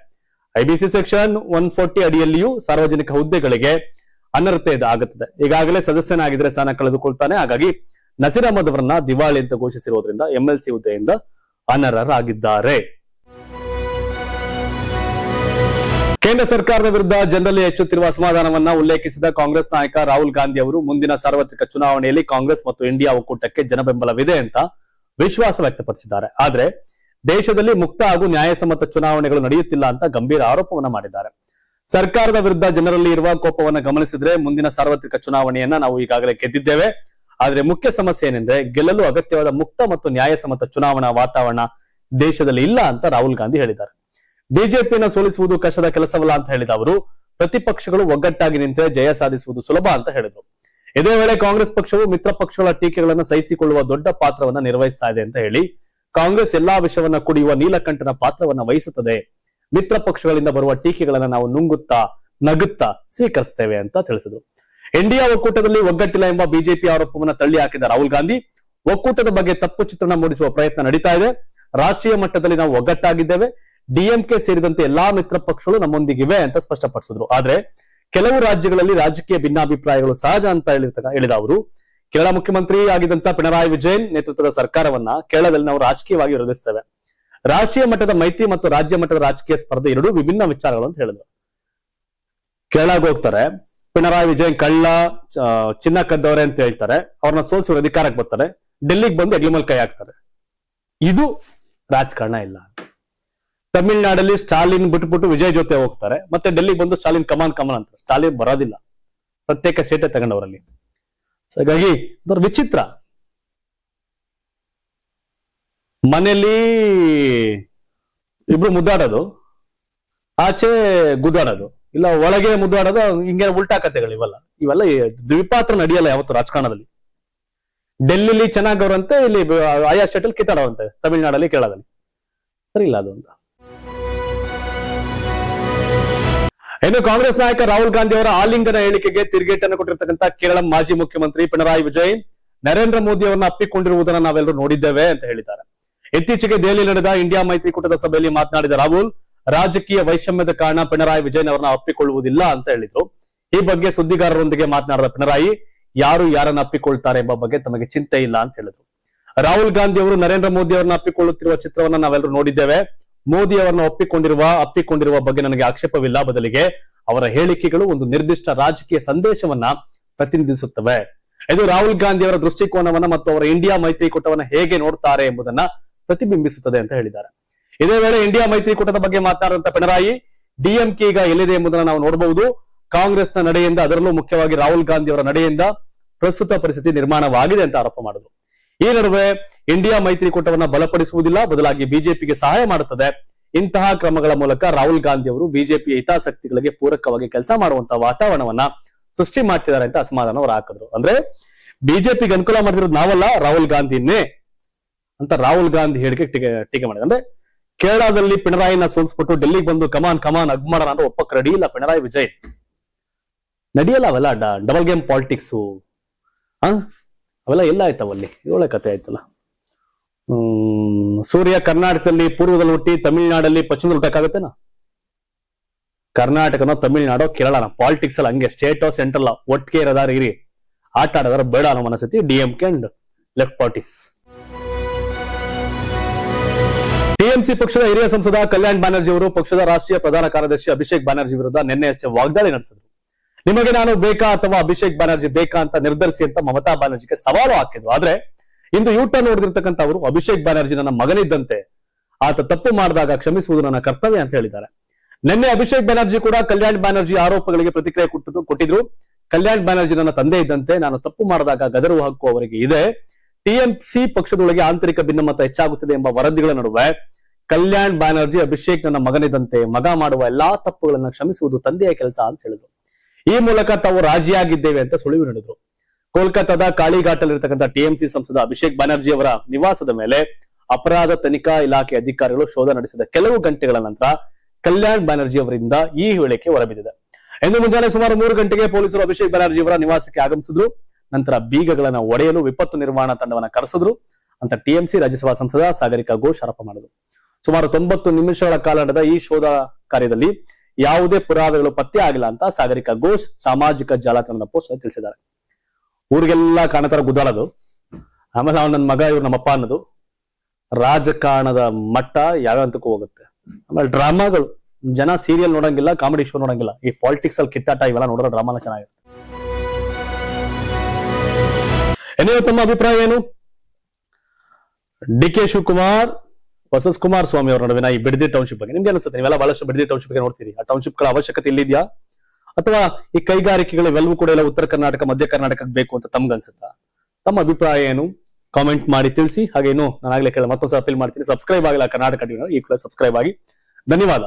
IBC ಸೆಕ್ಷನ್ 140 ಅಡಿಯಲ್ಲಿಯೂ ಸಾರ್ವಜನಿಕ ಹುದ್ದೆಗಳಿಗೆ ಅನರ್ಹತೆ ಆಗುತ್ತದೆ. ಈಗಾಗಲೇ ಸದಸ್ಯನಾಗಿದ್ರೆ ಸ್ಥಾನ ಕಳೆದುಕೊಳ್ತಾನೆ. ಹಾಗಾಗಿ ನಸೀರ್ ಅಹಮದ್ ಅವರನ್ನ ದಿವಾಳಿ ಅಂತ ಘೋಷಿಸಿರುವುದರಿಂದ MLC ಹುದ್ದೆಯಿಂದ ಅನರ್ಹರಾಗಿದ್ದಾರೆ. ಕೇಂದ್ರ ಸರ್ಕಾರದ ವಿರುದ್ಧ ಜನರಲ್ಲಿ ಹೆಚ್ಚುತ್ತಿರುವ ಅಸಮಾಧಾನವನ್ನ ಉಲ್ಲೇಖಿಸಿದ ಕಾಂಗ್ರೆಸ್ ನಾಯಕ ರಾಹುಲ್ ಗಾಂಧಿ ಅವರು ಮುಂದಿನ ಸಾರ್ವತ್ರಿಕ ಚುನಾವಣೆಯಲ್ಲಿ ಕಾಂಗ್ರೆಸ್ ಮತ್ತು ಇಂಡಿಯಾ ಒಕ್ಕೂಟಕ್ಕೆ ಜನಬೆಂಬಲವಿದೆ ಅಂತ ವಿಶ್ವಾಸ ವ್ಯಕ್ತಪಡಿಸಿದ್ದಾರೆ. ಆದ್ರೆ ದೇಶದಲ್ಲಿ ಮುಕ್ತ ಹಾಗೂ ನ್ಯಾಯಸಮ್ಮತ ಚುನಾವಣೆಗಳು ನಡೆಯುತ್ತಿಲ್ಲ ಅಂತ ಗಂಭೀರ ಆರೋಪವನ್ನ ಮಾಡಿದ್ದಾರೆ. ಸರ್ಕಾರದ ವಿರುದ್ಧ ಜನರಲ್ಲಿ ಇರುವ ಕೋಪವನ್ನ ಗಮನಿಸಿದ್ರೆ ಮುಂದಿನ ಸಾರ್ವತ್ರಿಕ ಚುನಾವಣೆಯನ್ನ ನಾವು ಈಗಾಗಲೇ ಗೆದ್ದಿದ್ದೇವೆ. ಆದ್ರೆ ಮುಖ್ಯ ಸಮಸ್ಯೆ ಏನೆಂದ್ರೆ ಗೆಲ್ಲಲು ಅಗತ್ಯವಾದ ಮುಕ್ತ ಮತ್ತು ನ್ಯಾಯಸಮ್ಮತ ಚುನಾವಣಾ ವಾತಾವರಣ ದೇಶದಲ್ಲಿ ಇಲ್ಲ ಅಂತ ರಾಹುಲ್ ಗಾಂಧಿ ಹೇಳಿದ್ದಾರೆ. ಬಿಜೆಪಿಯನ್ನು ಸೋಲಿಸುವುದು ಕಷ್ಟದ ಕೆಲಸವಲ್ಲ ಅಂತ ಹೇಳಿದ ಅವರು ಪ್ರತಿಪಕ್ಷಗಳು ಒಗ್ಗಟ್ಟಾಗಿ ನಿಂತರೆ ಜಯ ಸಾಧಿಸುವುದು ಸುಲಭ ಅಂತ ಹೇಳಿದ್ರು. ಇದೇ ವೇಳೆ ಕಾಂಗ್ರೆಸ್ ಪಕ್ಷವು ಮಿತ್ರ ಪಕ್ಷಗಳ ಟೀಕೆಗಳನ್ನು ಸಹಿಸಿಕೊಳ್ಳುವ ದೊಡ್ಡ ಪಾತ್ರವನ್ನ ನಿರ್ವಹಿಸ್ತಾ ಇದೆ ಅಂತ ಹೇಳಿ ಕಾಂಗ್ರೆಸ್ ಎಲ್ಲಾ ವಿಷಯವನ್ನ ಕುಡಿಯುವ ನೀಲಕಂಠನ ಪಾತ್ರವನ್ನ ವಹಿಸುತ್ತದೆ. ಮಿತ್ರ ಪಕ್ಷಗಳಿಂದ ಬರುವ ಟೀಕೆಗಳನ್ನ ನಾವು ನುಂಗುತ್ತಾ ನಗುತ್ತಾ ಸ್ವೀಕರಿಸ್ತೇವೆ ಅಂತ ತಿಳಿಸಿದ್ರು. ಇಂಡಿಯಾ ಒಕ್ಕೂಟದಲ್ಲಿ ಒಗ್ಗಟ್ಟಿಲ್ಲ ಎಂಬ ಬಿಜೆಪಿ ಆರೋಪವನ್ನ ತಳ್ಳಿ ಹಾಕಿದ ರಾಹುಲ್ ಗಾಂಧಿ ಒಕ್ಕೂಟದ ಬಗ್ಗೆ ತಪ್ಪು ಚಿತ್ರಣ ಮೂಡಿಸುವ ಪ್ರಯತ್ನ ನಡೀತಾ ಇದೆ. ರಾಷ್ಟ್ರೀಯ ಮಟ್ಟದಲ್ಲಿ ನಾವು ಒಗ್ಗಟ್ಟಾಗಿದ್ದೇವೆ. ಡಿಎಂಕೆ ಸೇರಿದಂತೆ ಎಲ್ಲಾ ಮಿತ್ರ ಪಕ್ಷಗಳು ನಮ್ಮೊಂದಿಗಿವೆ ಅಂತ ಸ್ಪಷ್ಟಪಡಿಸಿದ್ರು. ಆದ್ರೆ ಕೆಲವು ರಾಜ್ಯಗಳಲ್ಲಿ ರಾಜಕೀಯ ಭಿನ್ನಾಭಿಪ್ರಾಯಗಳು ಸಹಜ ಅಂತ ಹೇಳಿದ ಅವರು ಕೇರಳ ಮುಖ್ಯಮಂತ್ರಿ ಆಗಿದ್ದಂತ ಪಿಣರಾಯಿ ವಿಜಯನ್ ನೇತೃತ್ವದ ಸರ್ಕಾರವನ್ನ ಕೇರಳದಲ್ಲಿ ನಾವು ರಾಜಕೀಯವಾಗಿ ವಿರೋಧಿಸ್ತೇವೆ. ರಾಷ್ಟ್ರೀಯ ಮಟ್ಟದ ಮೈತ್ರಿ ಮತ್ತು ರಾಜ್ಯ ಮಟ್ಟದ ರಾಜಕೀಯ ಸ್ಪರ್ಧೆ ಎರಡೂ ವಿಭಿನ್ನ ವಿಚಾರಗಳು ಅಂತ ಹೇಳಿದ್ರು. ಕೇರಳಕ್ಕೆ ಹೋಗ್ತಾರೆ, ಪಿಣರಾಯಿ ವಿಜಯನ್ ಕಳ್ಳ ಚಿನ್ನ ಕದ್ದವರೆ ಅಂತ ಹೇಳ್ತಾರೆ, ಅವ್ರನ್ನ ಸೋಲಿಸಿ ಅಧಿಕಾರಕ್ಕೆ ಬರ್ತಾರೆ, ಡೆಲ್ಲಿಗೆ ಬಂದು ಹೆಗ್ಲ ಮೇಲೆ ಕೈ ಹಾಕ್ತಾರೆ. ಇದು ರಾಜಕಾರಣ ಇಲ್ಲ. ತಮಿಳ್ನಾಡಲ್ಲಿ ಸ್ಟಾಲಿನ್ ಬಿಟ್ಬಿಟ್ಟು ವಿಜಯ್ ಜೊತೆ ಹೋಗ್ತಾರೆ, ಮತ್ತೆ ಡೆಲ್ಲಿಗೆ ಬಂದು ಸ್ಟಾಲಿನ್ ಕಮಾನ್ ಅಂತ. ಸ್ಟಾಲಿನ್ ಬರೋದಿಲ್ಲ, ಪ್ರತ್ಯೇಕ ಸೀಟೆ ತಗೊಂಡವರಲ್ಲಿ. ಹಾಗಾಗಿ ವಿಚಿತ್ರ. ಮನೆಯಲ್ಲಿ ಇಬ್ರು ಮುದ್ದಾಡೋದು, ಆಚೆ ಗುದ್ದಾಡೋದು, ಇಲ್ಲ ಒಳಗೆ ಮುದ್ದಾಡೋದು, ಹಿಂಗೆ ಉಲ್ಟಾ ಕಥೆಗಳು ಇವೆಲ್ಲ ದ್ವಿಪಾತ್ರ ನಡೆಯಲ್ಲ ಯಾವತ್ತು ರಾಜಕಾರಣದಲ್ಲಿ. ಡೆಲ್ಲಿಲಿ ಚೆನ್ನಾಗವ್ರಂತೆ, ಇಲ್ಲಿ ಆಯಾ ಸ್ಟೇಟ್ ಅಲ್ಲಿ ಕಿತ್ತಾಡೋರಂತೆ, ತಮಿಳ್ನಾಡಲ್ಲಿ ಕೇರಳದಲ್ಲಿ. ಸರಿ ಇಲ್ಲ ಅದು ಅಂತ. ಇನ್ನು ಕಾಂಗ್ರೆಸ್ ನಾಯಕ ರಾಹುಲ್ ಗಾಂಧಿ ಅವರ ಆಲಿಂಗನ ಹೇಳಿಕೆಗೆ ತಿರುಗೇಟನ್ನು ಕೊಟ್ಟಿರ್ತಕ್ಕಂಥ ಕೇರಳ ಮಾಜಿ ಮುಖ್ಯಮಂತ್ರಿ ಪಿಣರಾಯಿ ವಿಜಯನ್ ನರೇಂದ್ರ ಮೋದಿ ಅವರನ್ನ ಅಪ್ಪಿಕೊಂಡಿರುವುದನ್ನು ನಾವೆಲ್ಲರೂ ನೋಡಿದ್ದೇವೆ ಅಂತ ಹೇಳಿದ್ದಾರೆ. ಇತ್ತೀಚೆಗೆ ದೆಹಲಿ ನಡೆದ ಇಂಡಿಯಾ ಮೈತ್ರಿಕೂಟದ ಸಭೆಯಲ್ಲಿ ಮಾತನಾಡಿದ ರಾಹುಲ್ ರಾಜಕೀಯ ವೈಷಮ್ಯದ ಕಾರಣ ಪಿಣರಾಯಿ ವಿಜಯನ್ ಅವರನ್ನ ಅಪ್ಪಿಕೊಳ್ಳುವುದಿಲ್ಲ ಅಂತ ಹೇಳಿದ್ರು. ಈ ಬಗ್ಗೆ ಸುದ್ದಿಗಾರರೊಂದಿಗೆ ಮಾತನಾಡಿದ ಪಿಣರಾಯಿ ಯಾರು ಯಾರನ್ನ ಅಪ್ಪಿಕೊಳ್ತಾರೆ ಎಂಬ ಬಗ್ಗೆ ತಮಗೆ ಚಿಂತೆ ಇಲ್ಲ ಅಂತ ಹೇಳಿದ್ರು. ರಾಹುಲ್ ಗಾಂಧಿ ಅವರು ನರೇಂದ್ರ ಮೋದಿ ಅವರನ್ನ ಅಪ್ಪಿಕೊಳ್ಳುತ್ತಿರುವ ಚಿತ್ರವನ್ನ ನಾವೆಲ್ಲರೂ ನೋಡಿದ್ದೇವೆ. ಮೋದಿ ಅವರನ್ನ ಅಪ್ಪಿಕೊಂಡಿರುವ ಬಗ್ಗೆ ನನಗೆ ಆಕ್ಷೇಪವಿಲ್ಲ. ಬದಲಿಗೆ ಅವರ ಹೇಳಿಕೆಗಳು ಒಂದು ನಿರ್ದಿಷ್ಟ ರಾಜಕೀಯ ಸಂದೇಶವನ್ನ ಪ್ರತಿನಿಧಿಸುತ್ತವೆ. ಇದು ರಾಹುಲ್ ಗಾಂಧಿ ಅವರ ದೃಷ್ಟಿಕೋನವನ್ನ ಮತ್ತು ಅವರ ಇಂಡಿಯಾ ಮೈತ್ರಿಕೂಟವನ್ನ ಹೇಗೆ ನೋಡ್ತಾರೆ ಎಂಬುದನ್ನ ಪ್ರತಿಬಿಂಬಿಸುತ್ತದೆ ಅಂತ ಹೇಳಿದ್ದಾರೆ. ಇದೇ ವೇಳೆ ಇಂಡಿಯಾ ಮೈತ್ರಿಕೂಟದ ಬಗ್ಗೆ ಮಾತನಾಡಿದಂತ ಪಿಣರಾಯಿ ಡಿಎಂಕೆ ಈಗ ಎಲ್ಲಿದೆ ಎಂಬುದನ್ನು ನಾವು ನೋಡಬಹುದು. ಕಾಂಗ್ರೆಸ್ನ ನಡೆಯಿಂದ, ಅದರಲ್ಲೂ ಮುಖ್ಯವಾಗಿ ರಾಹುಲ್ ಗಾಂಧಿ ಅವರ ನಡೆಯಿಂದ ಪ್ರಸ್ತುತ ಪರಿಸ್ಥಿತಿ ನಿರ್ಮಾಣವಾಗಿದೆ ಅಂತ ಆರೋಪ ಮಾಡಿದ್ರು. ಈ ನಡುವೆ ಇಂಡಿಯಾ ಮೈತ್ರಿಕೂಟವನ್ನ ಬಲಪಡಿಸುವುದಿಲ್ಲ, ಬದಲಾಗಿ ಬಿಜೆಪಿಗೆ ಸಹಾಯ ಮಾಡುತ್ತದೆ. ಇಂತಹ ಕ್ರಮಗಳ ಮೂಲಕ ರಾಹುಲ್ ಗಾಂಧಿ ಅವರು ಬಿಜೆಪಿಯ ಹಿತಾಸಕ್ತಿಗಳಿಗೆ ಪೂರಕವಾಗಿ ಕೆಲಸ ಮಾಡುವಂತಹ ವಾತಾವರಣವನ್ನ ಸೃಷ್ಟಿ ಮಾಡ್ತಿದ್ದಾರೆ ಅಂತ ಅಸಮಾಧಾನ ಅವರು ಹಾಕಿದ್ರು. ಅಂದ್ರೆ ಬಿಜೆಪಿಗೆ ಅನುಕೂಲ ಮಾಡಿರೋದು ನಾವಲ್ಲ, ರಾಹುಲ್ ಗಾಂಧಿನೇ ಅಂತ ರಾಹುಲ್ ಗಾಂಧಿ ಹೇಳಿಕೆ ಟೀಕೆ ಮಾಡಿದ್ರು. ಅಂದ್ರೆ ಕೇರಳದಲ್ಲಿ ಪಿಣರಾಯಿನ ಸೋಲಿಸ್ಬಿಟ್ಟು ಡೆಲ್ಲಿಗೆ ಬಂದು ಕಮಾನ್ ಅಗ್ ಮಾಡೋಣ ಅಂದ್ರೆ ಒಪ್ಪಕ್ ರೆಡಿ ಇಲ್ಲ ಪಿಣರಾಯಿ ವಿಜಯ್. ನಡೆಯಲ್ಲ ಅವೆಲ್ಲ ಡಬಲ್ ಗೇಮ್ ಪಾಲಿಟಿಕ್ಸ್. ಅವೆಲ್ಲ ಎಲ್ಲ ಆಯ್ತವಲ್ಲಿ, ಒಳ್ಳೆ ಕತೆ ಆಯ್ತಲ್ಲ. ಸೂರ್ಯ ಕರ್ನಾಟಕದಲ್ಲಿ ಪೂರ್ವದಲ್ಲಿ ಹುಟ್ಟಿ ತಮಿಳ್ನಾಡಲ್ಲಿ ಪಶ್ಚಿಮದಲ್ಲಿ ಹುಟ್ಟಕ್ಕಾಗತ್ತೇನಾ? ಕರ್ನಾಟಕನೋ ತಮಿಳ್ನಾಡೋ ಕೇರಳನ ಪಾಲಿಟಿಕ್ಸ್ ಅಲ್ಲಿ ಹಂಗೆ ಸ್ಟೇಟ್ ಸೆಂಟ್ರಲ್ ಒಟ್ಟಿಗೆ ಇರೋದಾರ ಇರಿ, ಆಟ ಆಡೋದಾರ ಬೇಡ ಅನ್ನೋ ಮನಸ್ಥಿತಿ DMK and left parties. TMC ಪಕ್ಷದ ಹಿರಿಯ ಸಂಸದ ಕಲ್ಯಾಣ್ ಬ್ಯಾನರ್ಜಿ ಅವರು ಪಕ್ಷದ ರಾಷ್ಟ್ರೀಯ ಪ್ರಧಾನ ಕಾರ್ಯದರ್ಶಿ ಅಭಿಷೇಕ್ ಬ್ಯಾನರ್ಜಿ ವಿರುದ್ಧ ನಿನ್ನೆಯಷ್ಟೇ ವಾಗ್ದಾಳಿ ನಡೆಸಿದ್ರು. ನಿಮಗೆ ನಾನು ಬೇಕಾ ಅಥವಾ ಅಭಿಷೇಕ್ ಬ್ಯಾನರ್ಜಿ ಬೇಕಾ ಅಂತ ನಿರ್ಧರಿಸಿ ಅಂತ ಮಮತಾ ಬ್ಯಾನರ್ಜಿಗೆ ಸವಾಲು ಹಾಕಿದ್ರು. ಆದ್ರೆ ಇಂದು ಯೂಟರ್ನ್ ಹೊಡೆದಿರ್ತಕ್ಕಂಥ ಅವರು ಅಭಿಷೇಕ್ ಬ್ಯಾನರ್ಜಿ ನನ್ನ ಮಗನಿದ್ದಂತೆ, ಆತ ತಪ್ಪು ಮಾಡಿದಾಗ ಕ್ಷಮಿಸುವುದು ನನ್ನ ಕರ್ತವ್ಯ ಅಂತ ಹೇಳಿದ್ದಾರೆ. ನಿನ್ನೆ ಅಭಿಷೇಕ್ ಬ್ಯಾನರ್ಜಿ ಕೂಡ ಕಲ್ಯಾಣ್ ಬ್ಯಾನರ್ಜಿ ಆರೋಪಗಳಿಗೆ ಪ್ರತಿಕ್ರಿಯೆ ಕೊಟ್ಟಿದ್ರು. ಕಲ್ಯಾಣ್ ಬ್ಯಾನರ್ಜಿ ನನ್ನ ತಂದೆ ಇದ್ದಂತೆ, ನಾನು ತಪ್ಪು ಮಾಡಿದಾಗ ಗದರುವ ಹಕ್ಕು ಅವರಿಗೆ ಇದೆ. ಟಿಎಂಸಿ ಪಕ್ಷದೊಳಗೆ ಆಂತರಿಕ ಭಿನ್ನಮತ ಹೆಚ್ಚಾಗುತ್ತದೆ ಎಂಬ ವರದಿಗಳ ನಡುವೆ ಕಲ್ಯಾಣ್ ಬ್ಯಾನರ್ಜಿ ಅಭಿಷೇಕ್ ನನ್ನ ಮಗನಿದ್ದಂತೆ, ಮಗ ಮಾಡುವ ಎಲ್ಲಾ ತಪ್ಪುಗಳನ್ನ ಕ್ಷಮಿಸುವುದು ತಂದೆಯ ಕೆಲಸ ಅಂತ ಹೇಳಿದ್ರು. ಈ ಮೂಲಕ ತಾವು ರಾಜಿಯಾಗಿದ್ದೇವೆ ಅಂತ ಸುಳಿವು ನೀಡಿದ್ರು. ಕೋಲ್ಕತ್ತಾದ ಕಾಳಿಘಾಟಲ್ಲಿರ್ತಕ್ಕಂಥ ಟಿಎಂಸಿ ಸಂಸದ ಅಭಿಷೇಕ್ ಬ್ಯಾನರ್ಜಿ ಅವರ ನಿವಾಸದ ಮೇಲೆ ಅಪರಾಧ ತನಿಖಾ ಇಲಾಖೆ ಅಧಿಕಾರಿಗಳು ಶೋಧ ನಡೆಸಿದ ಕೆಲವು ಗಂಟೆಗಳ ನಂತರ ಕಲ್ಯಾಣ್ ಬ್ಯಾನರ್ಜಿ ಅವರಿಂದ ಈ ಹೇಳಿಕೆ ಹೊರಬಿದ್ದಿದೆ. ಇಂದು ಮುಂಜಾನೆ ಸುಮಾರು 3 ಗಂಟೆಗೆ ಪೊಲೀಸರು ಅಭಿಷೇಕ್ ಬ್ಯಾನರ್ಜಿ ಅವರ ನಿವಾಸಕ್ಕೆ ಆಗಮಿಸಿದ್ರು. ನಂತರ ಬೀಗಗಳನ್ನ ಒಡೆಯಲು ವಿಪತ್ತು ನಿರ್ವಹಣಾ ತಂಡವನ್ನ ಕರೆಸಿದ್ರು ಅಂತ ಟಿಎಂಸಿ ರಾಜ್ಯಸಭಾ ಸಂಸದ ಸಾಗರಿಕಾ ಘೋಷ್ ಆರೋಪ ಮಾಡಿದ್ರು. ಸುಮಾರು 90 ನಿಮಿಷಗಳ ಕಾಲ ನಡೆದ ಈ ಶೋಧ ಕಾರ್ಯದಲ್ಲಿ ಯಾವುದೇ ಪುರಾವೆಗಳು ಪತ್ತೆ ಆಗಿಲ್ಲ ಅಂತ ಸಾಗರಿಕಾ ಘೋಷ್ ಸಾಮಾಜಿಕ ಜಾಲತಾಣದ ಪೋಸ್ಟ್ ತಿಳಿಸಿದ್ದಾರೆ. ಊರಿಗೆಲ್ಲ ಕಾಣತಾರ ಗುದ್ದಾಡೋದು, ಆಮೇಲೆ ಅವ್ನು ನನ್ನ ಮಗ ಇವ್ರು ನಮ್ಮಪ್ಪ ಅನ್ನೋದು, ರಾಜಕಾರಣದ ಮಟ್ಟ ಯಾವ್ಯಾಂತಕ್ಕೂ ಹೋಗುತ್ತೆ. ಆಮೇಲೆ ಡ್ರಾಮಾಗಳು, ಜನ ಸೀರಿಯಲ್ ನೋಡಂಗಿಲ್ಲ, ಕಾಮಿಡಿ ಶೋ ನೋಡಂಗಿಲ್ಲ, ಈ ಪಾಲಿಟಿಕ್ಸ್ ಅಲ್ಲಿ ಕಿತ್ತಾಟ ಇವೆಲ್ಲ ನೋಡೋ ಡ್ರಾಮಾನ ಚೆನ್ನಾಗಿರುತ್ತೆ. ಏನೇ ತಮ್ಮ ಅಭಿಪ್ರಾಯ ಏನು? ಡಿ.ಕೆ. ಶಿವಕುಮಾರ್ ವರ್ಸಸ್ ಕುಮಾರಸ್ವಾಮಿ ಅವರ ನಡುವಿನ ಈ ಬಿಡದಿ ಟೌನ್ಶಿಪ್ ಬಗ್ಗೆ ನಿಮ್ಗೆ ಅನ್ಸುತ್ತೆ? ನೀವೆಲ್ಲ ಬಹಳಷ್ಟು ಬಿಡದಿ ಟೌನ್ಶಿಪ್ ಬಗ್ಗೆ ನೋಡ್ತೀರಿ. ಆ ಟೌನ್ಶಿಪ್ ಗಳ ಅವಶ್ಯಕತೆ ಇಲ್ಲಿದ್ಯಾ ಅಥವಾ ಈ ಕೈಗಾರಿಕೆಗಳು ಇವೆಲ್ಲವೂ ಕೂಡ ಎಲ್ಲ ಉತ್ತರ ಕರ್ನಾಟಕ ಮಧ್ಯ ಕರ್ನಾಟಕಕ್ಕೆ ಬೇಕು ಅಂತ ತಮ್ಗನ್ಸುತ್ತಾ? ತಮ್ಮ ಅಭಿಪ್ರಾಯ ಏನು ಕಾಮೆಂಟ್ ಮಾಡಿ ತಿಳಿಸಿ. ಹಾಗೆ ನಾನು ಆಗ್ಲೇ ಕೇಳ ಮತ್ತೊಂದ್ಸಲ ಅಪೀಲ್ ಮಾಡ್ತೀನಿ, ಸಬ್ಸ್ಕ್ರೈಬ್ ಆಗಿಲ್ಲ ಕರ್ನಾಟಕ ಟಿವಿ, ಈ ಸಬ್ಸ್ಕ್ರೈಬ್ ಆಗಿ. ಧನ್ಯವಾದ.